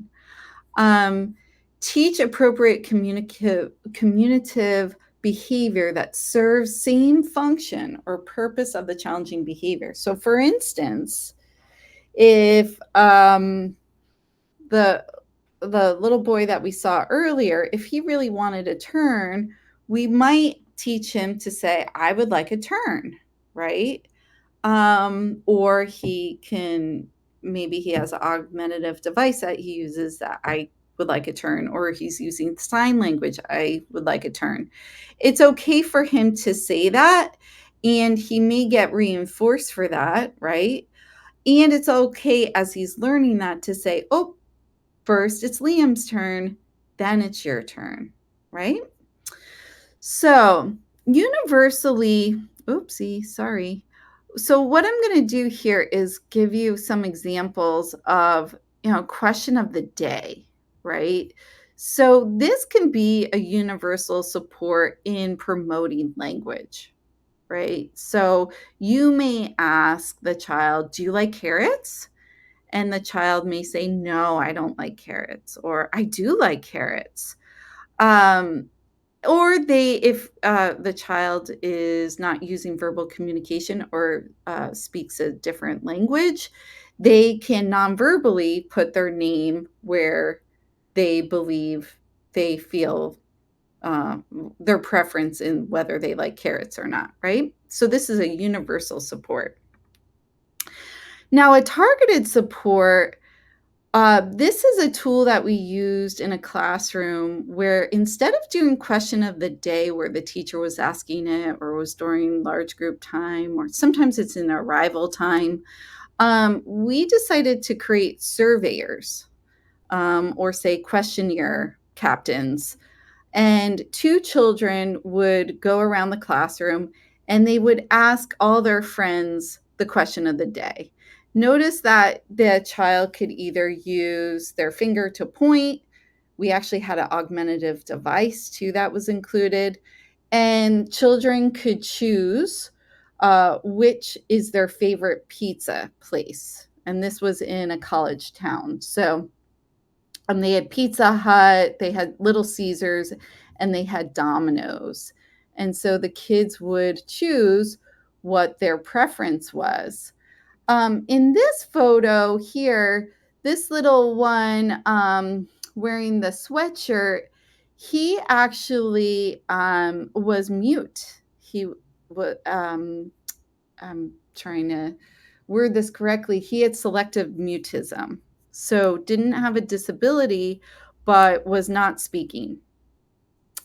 [SPEAKER 2] Teach appropriate communicative behavior that serves same function or purpose of the challenging behavior. So for instance, if the little boy that we saw earlier, if he really wanted a turn, we might teach him to say, I would like a turn, right? Or maybe he has an augmentative device that he uses that I would like a turn, or he's using sign language, I would like a turn. It's okay for him to say that, and he may get reinforced for that, right? And it's okay as he's learning that to say, oh, first it's Liam's turn, then it's your turn, right? So universally, So what I'm going to do here is give you some examples of, question of the day, right? So this can be a universal support in promoting language, right? So you may ask the child, do you like carrots? And the child may say, no, I don't like carrots, or I do like carrots. Or if the child is not using verbal communication or speaks a different language, they can non-verbally put their name where they believe they feel uh, their preference in whether they like carrots or not, right? So this is a universal support. Now, a targeted support, this is a tool that we used in a classroom where instead of doing question of the day where the teacher was asking it or was during large group time, or sometimes it's in arrival time, we decided to create surveyors, or say questionnaire captains. And two children would go around the classroom and they would ask all their friends the question of the day. Notice that the child could either use their finger to point. We actually had an augmentative device too that was included. And children could choose which is their favorite pizza place. And this was in a college town. So they had Pizza Hut, they had Little Caesars, and they had Domino's. And so the kids would choose what their preference was. In this photo here, this little one wearing the sweatshirt, he actually was mute. He was, I'm trying to word this correctly, he had selective mutism. So didn't have a disability, but was not speaking.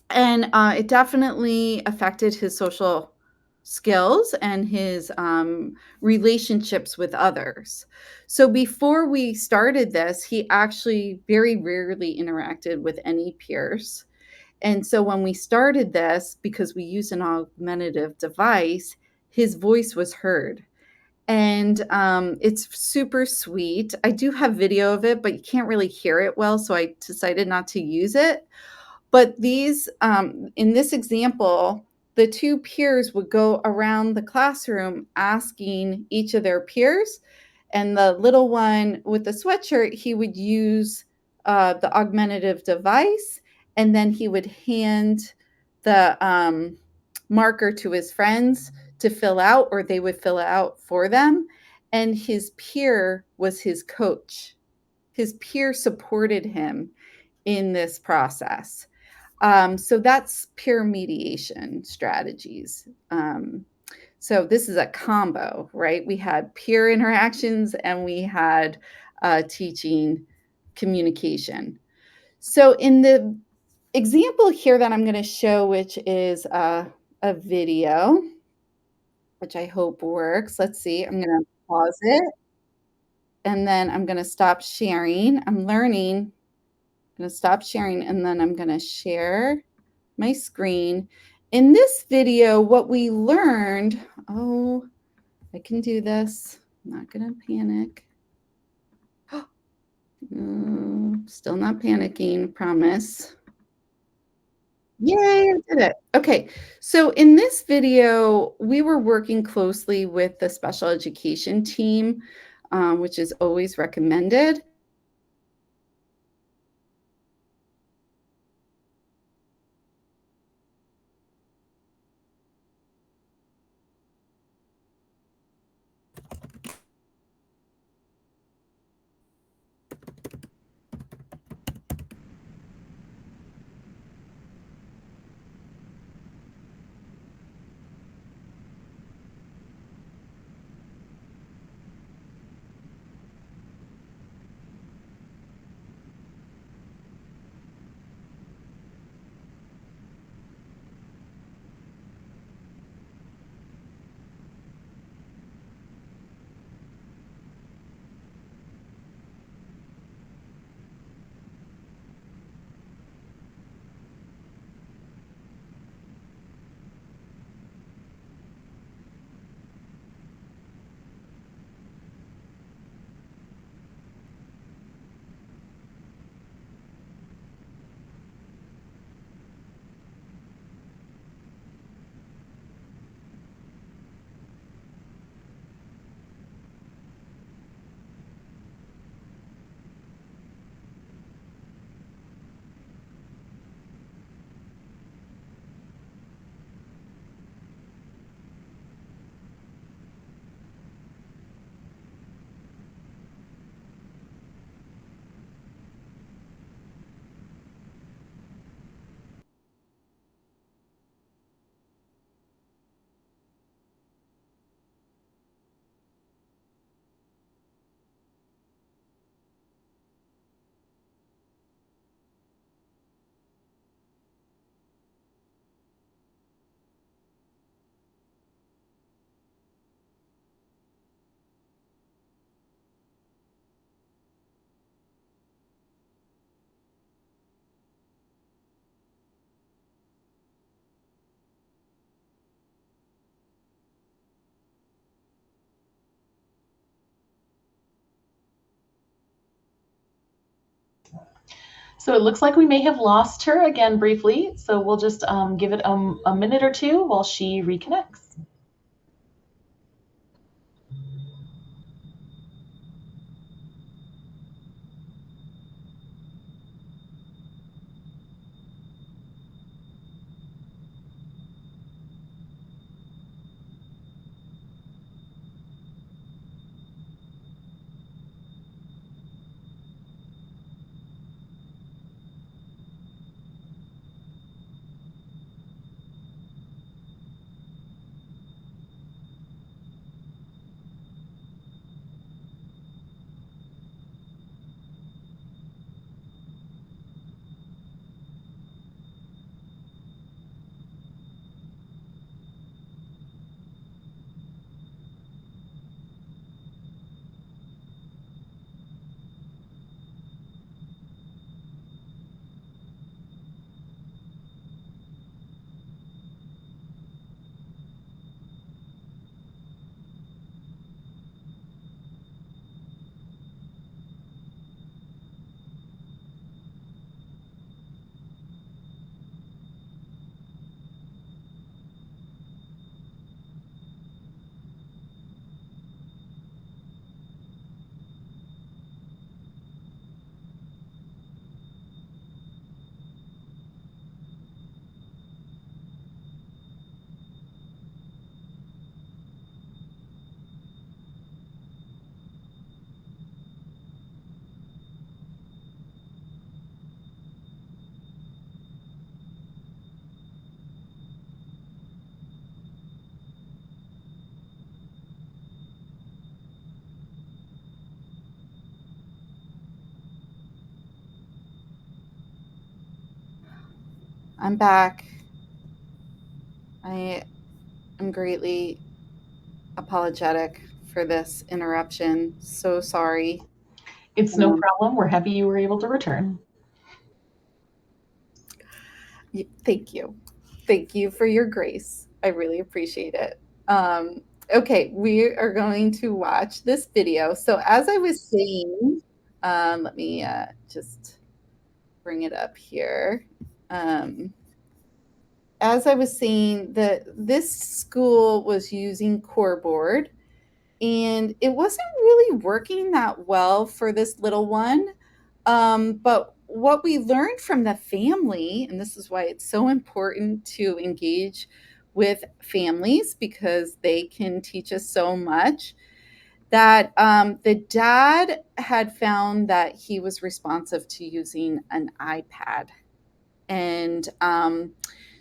[SPEAKER 2] And it definitely affected his social skills and his relationships with others. So before we started this, he actually very rarely interacted with any peers. And so when we started this, because we used an augmentative device, his voice was heard. And it's super sweet. I do have video of it, but you can't really hear it well, so I decided not to use it. But these, in this example, the two peers would go around the classroom asking each of their peers, and the little one with the sweatshirt, he would use the augmentative device, and then he would hand the marker to his friends to fill out, or they would fill it out for them. And his peer was his coach. His peer supported him in this process. So that's peer mediation strategies. So this is a combo, right? We had peer interactions and we had teaching communication. So in the example here that I'm going to show, which is a video, which I hope works. Let's see. I'm going to pause it. And then I'm going to stop sharing. I'm learning. I'm going to stop sharing and then I'm going to share my screen. In this video, what we learned, oh, I can do this. I'm not going to panic. Still not panicking, promise. Yay, I did it. Okay, so in this video, we were working closely with the special education team, which is always recommended.
[SPEAKER 1] So it looks like we may have lost her again briefly. So we'll just give it a minute or two while she reconnects.
[SPEAKER 2] I'm back. I am greatly apologetic for this interruption. So sorry.
[SPEAKER 1] It's no problem. We're happy you were able to return.
[SPEAKER 2] Thank you. Thank you for your grace. I really appreciate it. Okay, we are going to watch this video. So as I was saying, let me just bring it up here. As I was saying, this school was using Coreboard, and it wasn't really working that well for this little one. But what we learned from the family, and this is why it's so important to engage with families because they can teach us so much, that the dad had found that he was responsive to using an iPad. And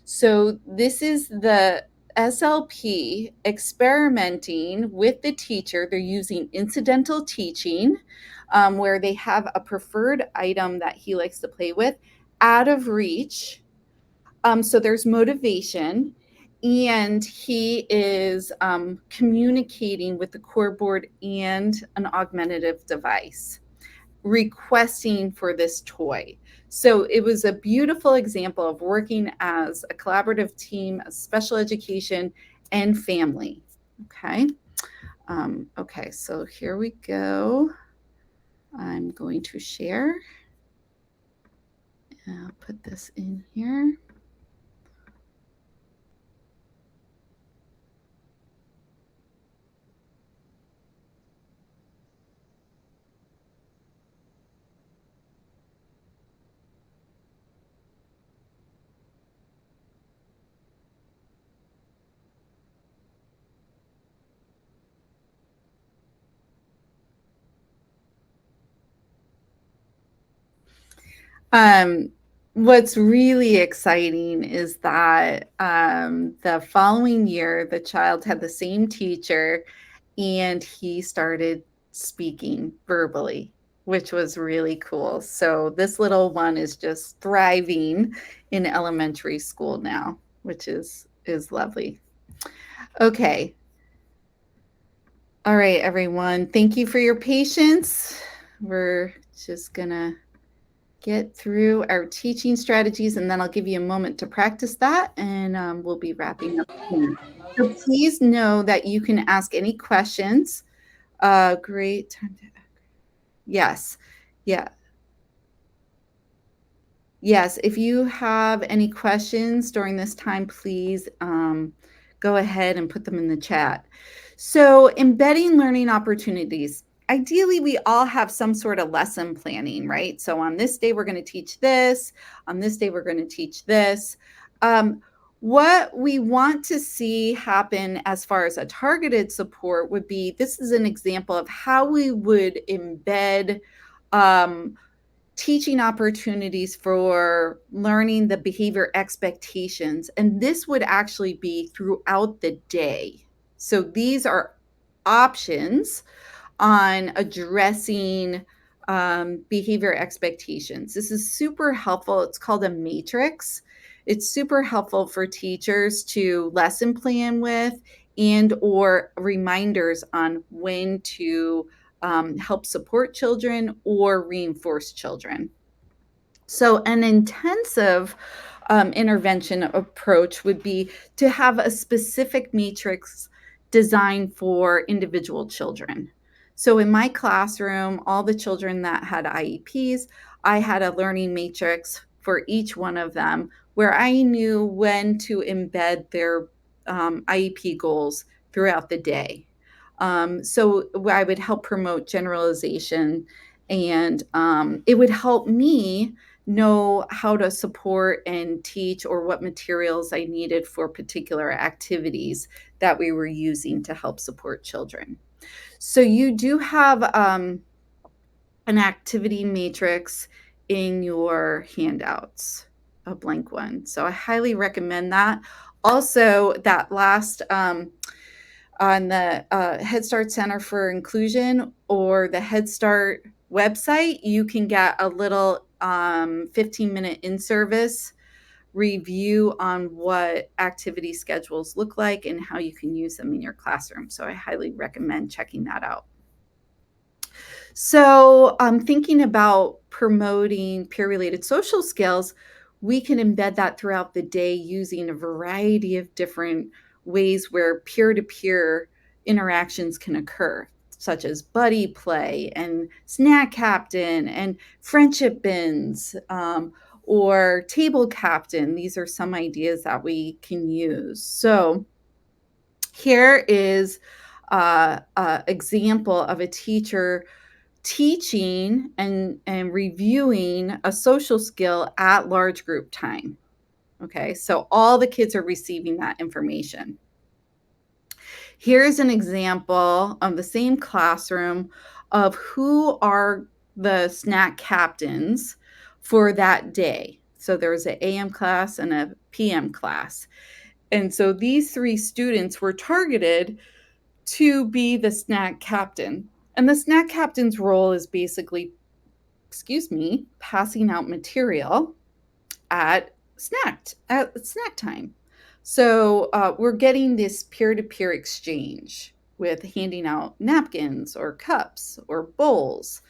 [SPEAKER 2] so this is the SLP experimenting with the teacher. They're using incidental teaching, where they have a preferred item that he likes to play with out of reach. So there's motivation, and he is communicating with the core board and an augmentative device, requesting for this toy. So it was a beautiful example of working as a collaborative team, special education, and family. Okay. Okay, so here we go. I'm going to share. I'll put this in here. What's really exciting is that the following year, the child had the same teacher and he started speaking verbally, which was really cool. So this little one is just thriving in elementary school now, which is lovely. Okay. All right, everyone. Thank you for your patience. We're just going to get through our teaching strategies, and then I'll give you a moment to practice that, and we'll be wrapping up soon. So please know that you can ask any questions. Great time to, yes, yeah. yes, if you have any questions during this time, please go ahead and put them in the chat. So embedding learning opportunities. Ideally, we all have some sort of lesson planning, right? So on this day, we're going to teach this. On this day, we're going to teach this. What we want to see happen as far as a targeted support would be, this is an example of how we would embed teaching opportunities for learning the behavior expectations. And this would actually be throughout the day. So these are options on addressing behavior expectations. This is super helpful. It's called a matrix. It's super helpful for teachers to lesson plan with and or reminders on when to help support children or reinforce children. So an intensive intervention approach would be to have a specific matrix designed for individual children. So in my classroom, all the children that had IEPs, I had a learning matrix for each one of them where I knew when to embed their IEP goals throughout the day. So I would help promote generalization, and it would help me know how to support and teach or what materials I needed for particular activities that we were using to help support children. So you do have an activity matrix in your handouts, a blank one. So I highly recommend that. Also, that last on the Head Start Center for Inclusion or the Head Start website, you can get a little 15-minute in-service review on what activity schedules look like and how you can use them in your classroom. So I highly recommend checking that out. So thinking about promoting peer-related social skills, we can embed that throughout the day using a variety of different ways where peer-to-peer interactions can occur, such as buddy play and snack captain and friendship bins or table captain. These are some ideas that we can use. So here is an example of a teacher teaching and reviewing a social skill at large group time. Okay, so all the kids are receiving that information. Here's an example of the same classroom of who are the snack captains for that day. So there's an AM class and a PM class. And so these three students were targeted to be the snack captain. And the snack captain's role is basically, passing out material at snack time. So we're getting this peer-to-peer exchange with handing out napkins or cups or bowls.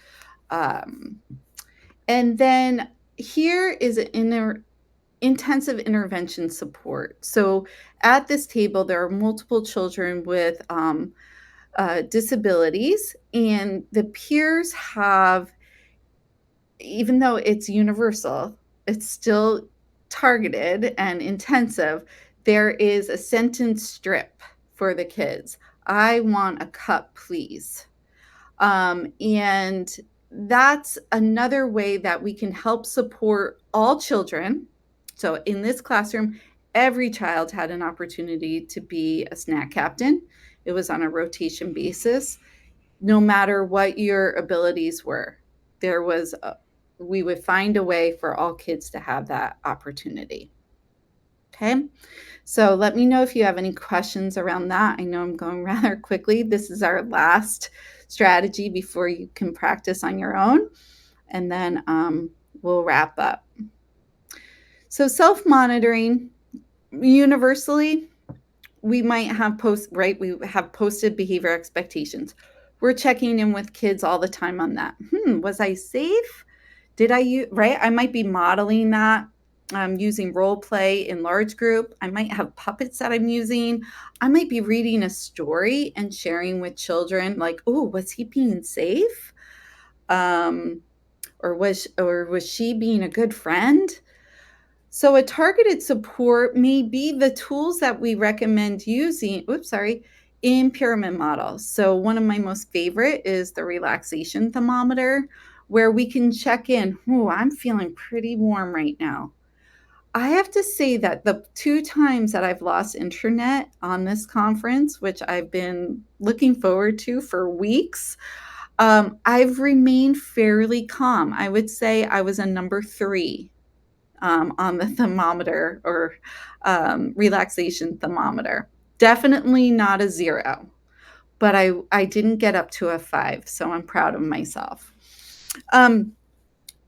[SPEAKER 2] And then here is an intensive intervention support. So at this table, there are multiple children with disabilities, and the peers have, even though it's universal, it's still targeted and intensive. There is a sentence strip for the kids. I want a cup, please. And that's another way that we can help support all children. So in this classroom, every child had an opportunity to be a snack captain. It was on a rotation basis. No matter what your abilities were, we would find a way for all kids to have that opportunity. Okay, so let me know if you have any questions around that. I know I'm going rather quickly. This is our last strategy before you can practice on your own, and then we'll wrap up. So self-monitoring, universally, we might have we have posted behavior expectations. We're checking in with kids all the time on that. Was I safe? Did I right? I might be modeling that. Using role play in large group. I might have puppets that I'm using. I might be reading a story and sharing with children like, oh, was he being safe? Or was she being a good friend? So a targeted support may be the tools that we recommend using, in pyramid models. So one of my most favorite is the relaxation thermometer, where we can check in, I'm feeling pretty warm right now. I have to say that the 2 times that I've lost internet on this conference, which I've been looking forward to for weeks, I've remained fairly calm. I would say I was a number 3 on the thermometer or relaxation thermometer. Definitely not a 0, but I didn't get up to a 5, so I'm proud of myself.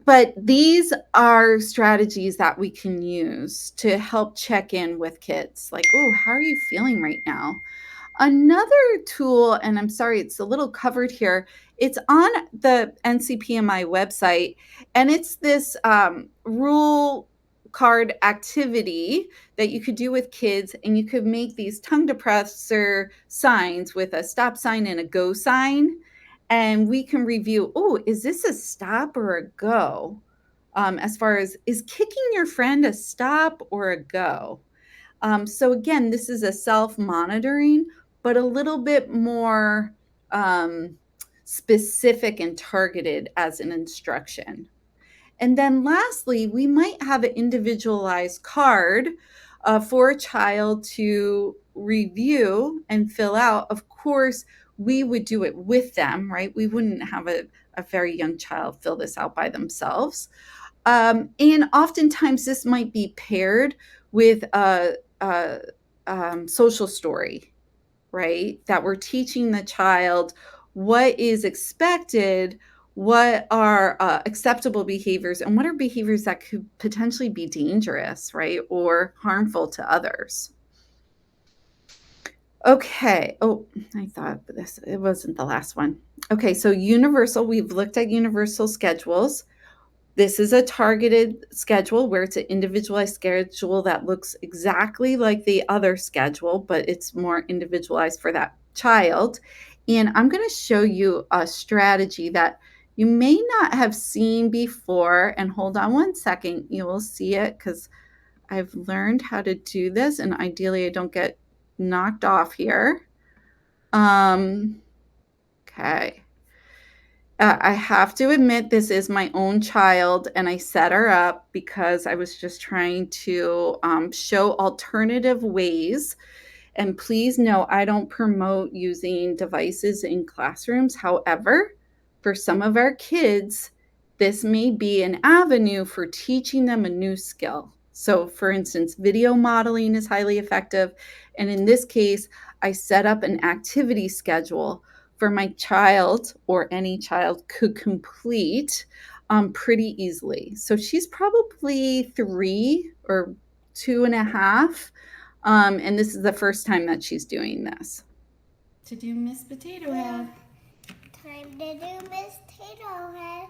[SPEAKER 2] But these are strategies that we can use to help check in with kids. Like, how are you feeling right now? Another tool, and I'm sorry, it's a little covered here. It's on the NCPMI website, and it's this rule card activity that you could do with kids, and you could make these tongue depressor signs with a stop sign and a go sign. And we can review, is this a stop or a go? As far as, is kicking your friend a stop or a go? So again, this is a self-monitoring, but a little bit more specific and targeted as an instruction. And then lastly, we might have an individualized card for a child to review and fill out. Of course, we would do it with them, right? We wouldn't have a very young child fill this out by themselves. And oftentimes this might be paired with a social story, right? That we're teaching the child what is expected, what are acceptable behaviors, and what are behaviors that could potentially be dangerous, right? Or harmful to others. Okay. I thought it wasn't the last one. Okay, so we've looked at universal schedules. This is a targeted schedule where it's an individualized schedule that looks exactly like the other schedule, but it's more individualized for that child. And I'm going to show you a strategy that you may not have seen before. And hold on one second, you will see it because I've learned how to do this, and ideally I don't get knocked off here. Okay. I have to admit, this is my own child, and I set her up because I was just trying to show alternative ways. And please know, I don't promote using devices in classrooms. However, for some of our kids, this may be an avenue for teaching them a new skill. So for instance, video modeling is highly effective. And in this case, I set up an activity schedule for my child, or any child could complete pretty easily. So she's probably 3 or 2.5. And this is the first time that she's doing this. To do Miss Potato Head.
[SPEAKER 5] Time to do Miss Potato Head.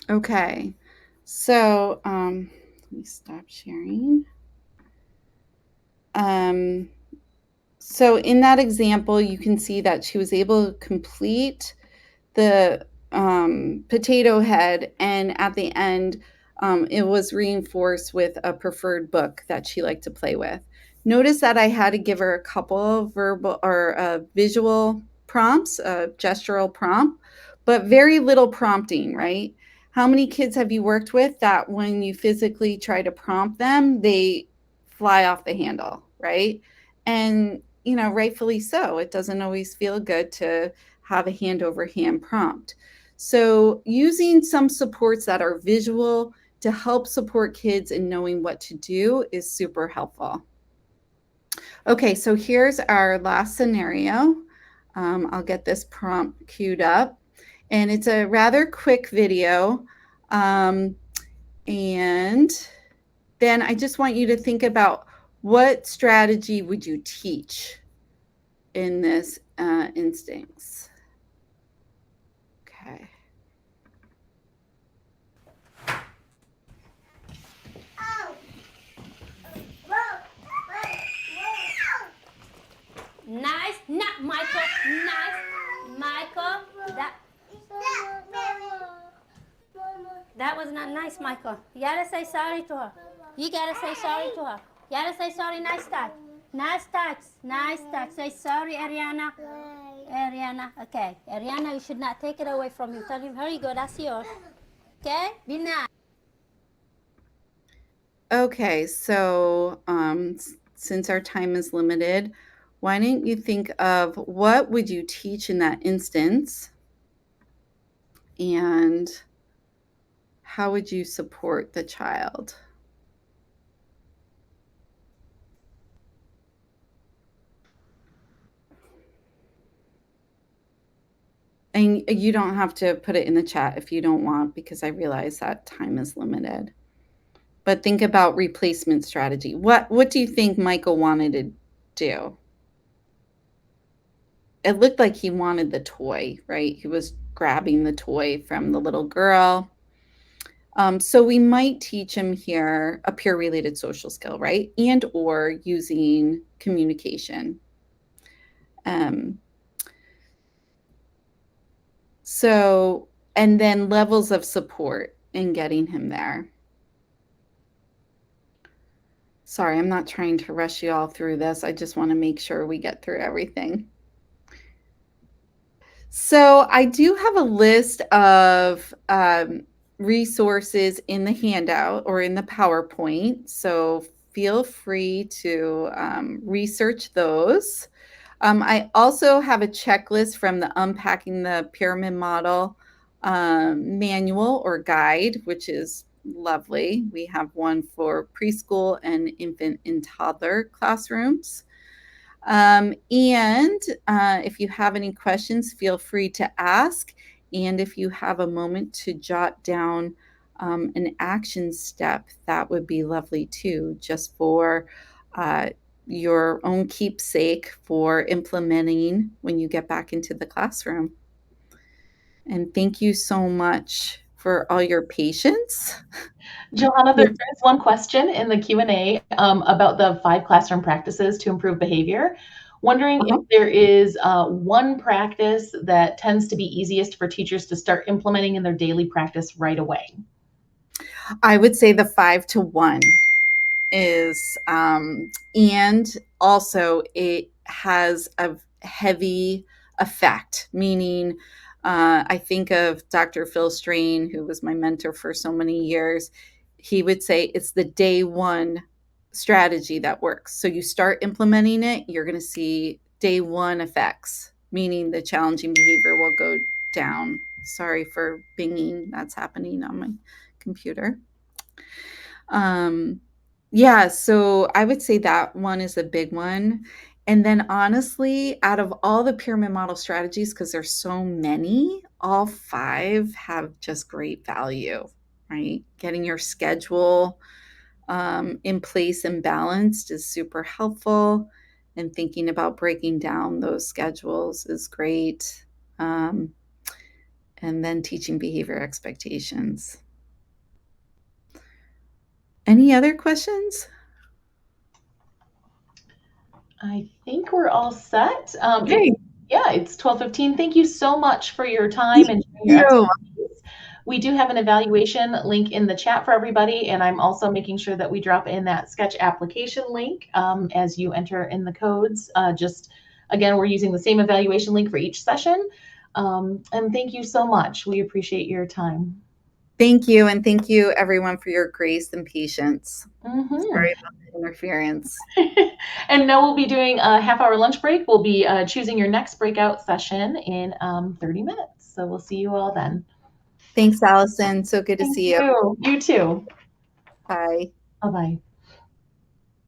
[SPEAKER 2] Okay, so let me stop sharing. So in that example, you can see that she was able to complete the potato head, and at the end, it was reinforced with a preferred book that she liked to play with. Notice that I had to give her a couple of verbal or visual prompts, a gestural prompt, but very little prompting, right? How many kids have you worked with that when you physically try to prompt them, they fly off the handle, right? And, rightfully so. It doesn't always feel good to have a hand over hand prompt. So, using some supports that are visual to help support kids in knowing what to do is super helpful. Okay, so here's our last scenario. I'll get this prompt queued up. And it's a rather quick video. And then I just want you to think about what strategy would you teach in this instance. Okay.
[SPEAKER 4] Nice, not Michael. Nice, Michael. That was not nice, Michael. You gotta say sorry to her. You gotta say sorry to her. You gotta say sorry. Nice touch. Nice touch. Nice touch. Say sorry, Ariana. Ariana. Okay. Ariana, you should not take it away from you. Tell him, here you go. That's yours. Okay? Be nice.
[SPEAKER 2] Okay, so since our time is limited, why don't you think of what would you teach in that instance, and how would you support the child? And you don't have to put it in the chat if you don't want, because I realize that time is limited. But think about replacement strategy. What do you think Michael wanted to do? It looked like he wanted the toy, right? He was grabbing the toy from the little girl. So we might teach him here a peer-related social skill, right? And or using communication. So, and then levels of support in getting him there. Sorry, I'm not trying to rush you all through this. I just want to make sure we get through everything. So I do have a list of resources in the handout or in the PowerPoint. So feel free to research those. I also have a checklist from the Unpacking the Pyramid Model manual or guide, which is lovely. We have one for preschool and infant and toddler classrooms. And if you have any questions, feel free to ask. And if you have a moment to jot down an action step, that would be lovely too, just for your own keepsake for implementing when you get back into the classroom. And thank you so much for all your patience.
[SPEAKER 1] Johanna, there's one question in the Q&A about the 5 classroom practices to improve behavior. Wondering if there is one practice that tends to be easiest for teachers to start implementing in their daily practice right away.
[SPEAKER 2] I would say the 5 to 1 is, and also it has a heavy effect, meaning I think of Dr. Phil Strain, who was my mentor for so many years. He would say it's the day one strategy that works. So you start implementing it, you're going to see day one effects, meaning the challenging behavior will go down. Sorry for binging, that's happening on my computer. Yeah, so I would say that one is a big one. And then honestly, out of all the pyramid model strategies, because there's so many, all 5 have just great value, right? Getting your schedule in place and balanced is super helpful. And thinking about breaking down those schedules is great. And then teaching behavior expectations. Any other questions?
[SPEAKER 1] I think we're all set.
[SPEAKER 2] Great.
[SPEAKER 1] Yeah, it's 12:15. Thank you so much for your time and your expertise. We do have an evaluation link in the chat for everybody, and I'm also making sure that we drop in that sketch application link as you enter in the codes. Again, we're using the same evaluation link for each session. And thank you so much. We appreciate your time.
[SPEAKER 2] Thank you, and thank you everyone for your grace and patience.
[SPEAKER 1] Mm-hmm.
[SPEAKER 2] Sorry about the interference.
[SPEAKER 1] And now we'll be doing a half-hour lunch break. We'll be choosing your next breakout session in 30 minutes. So we'll see you all then.
[SPEAKER 2] Thanks, Allison. So good to see you.
[SPEAKER 1] You too.
[SPEAKER 2] Bye.
[SPEAKER 1] Bye-bye.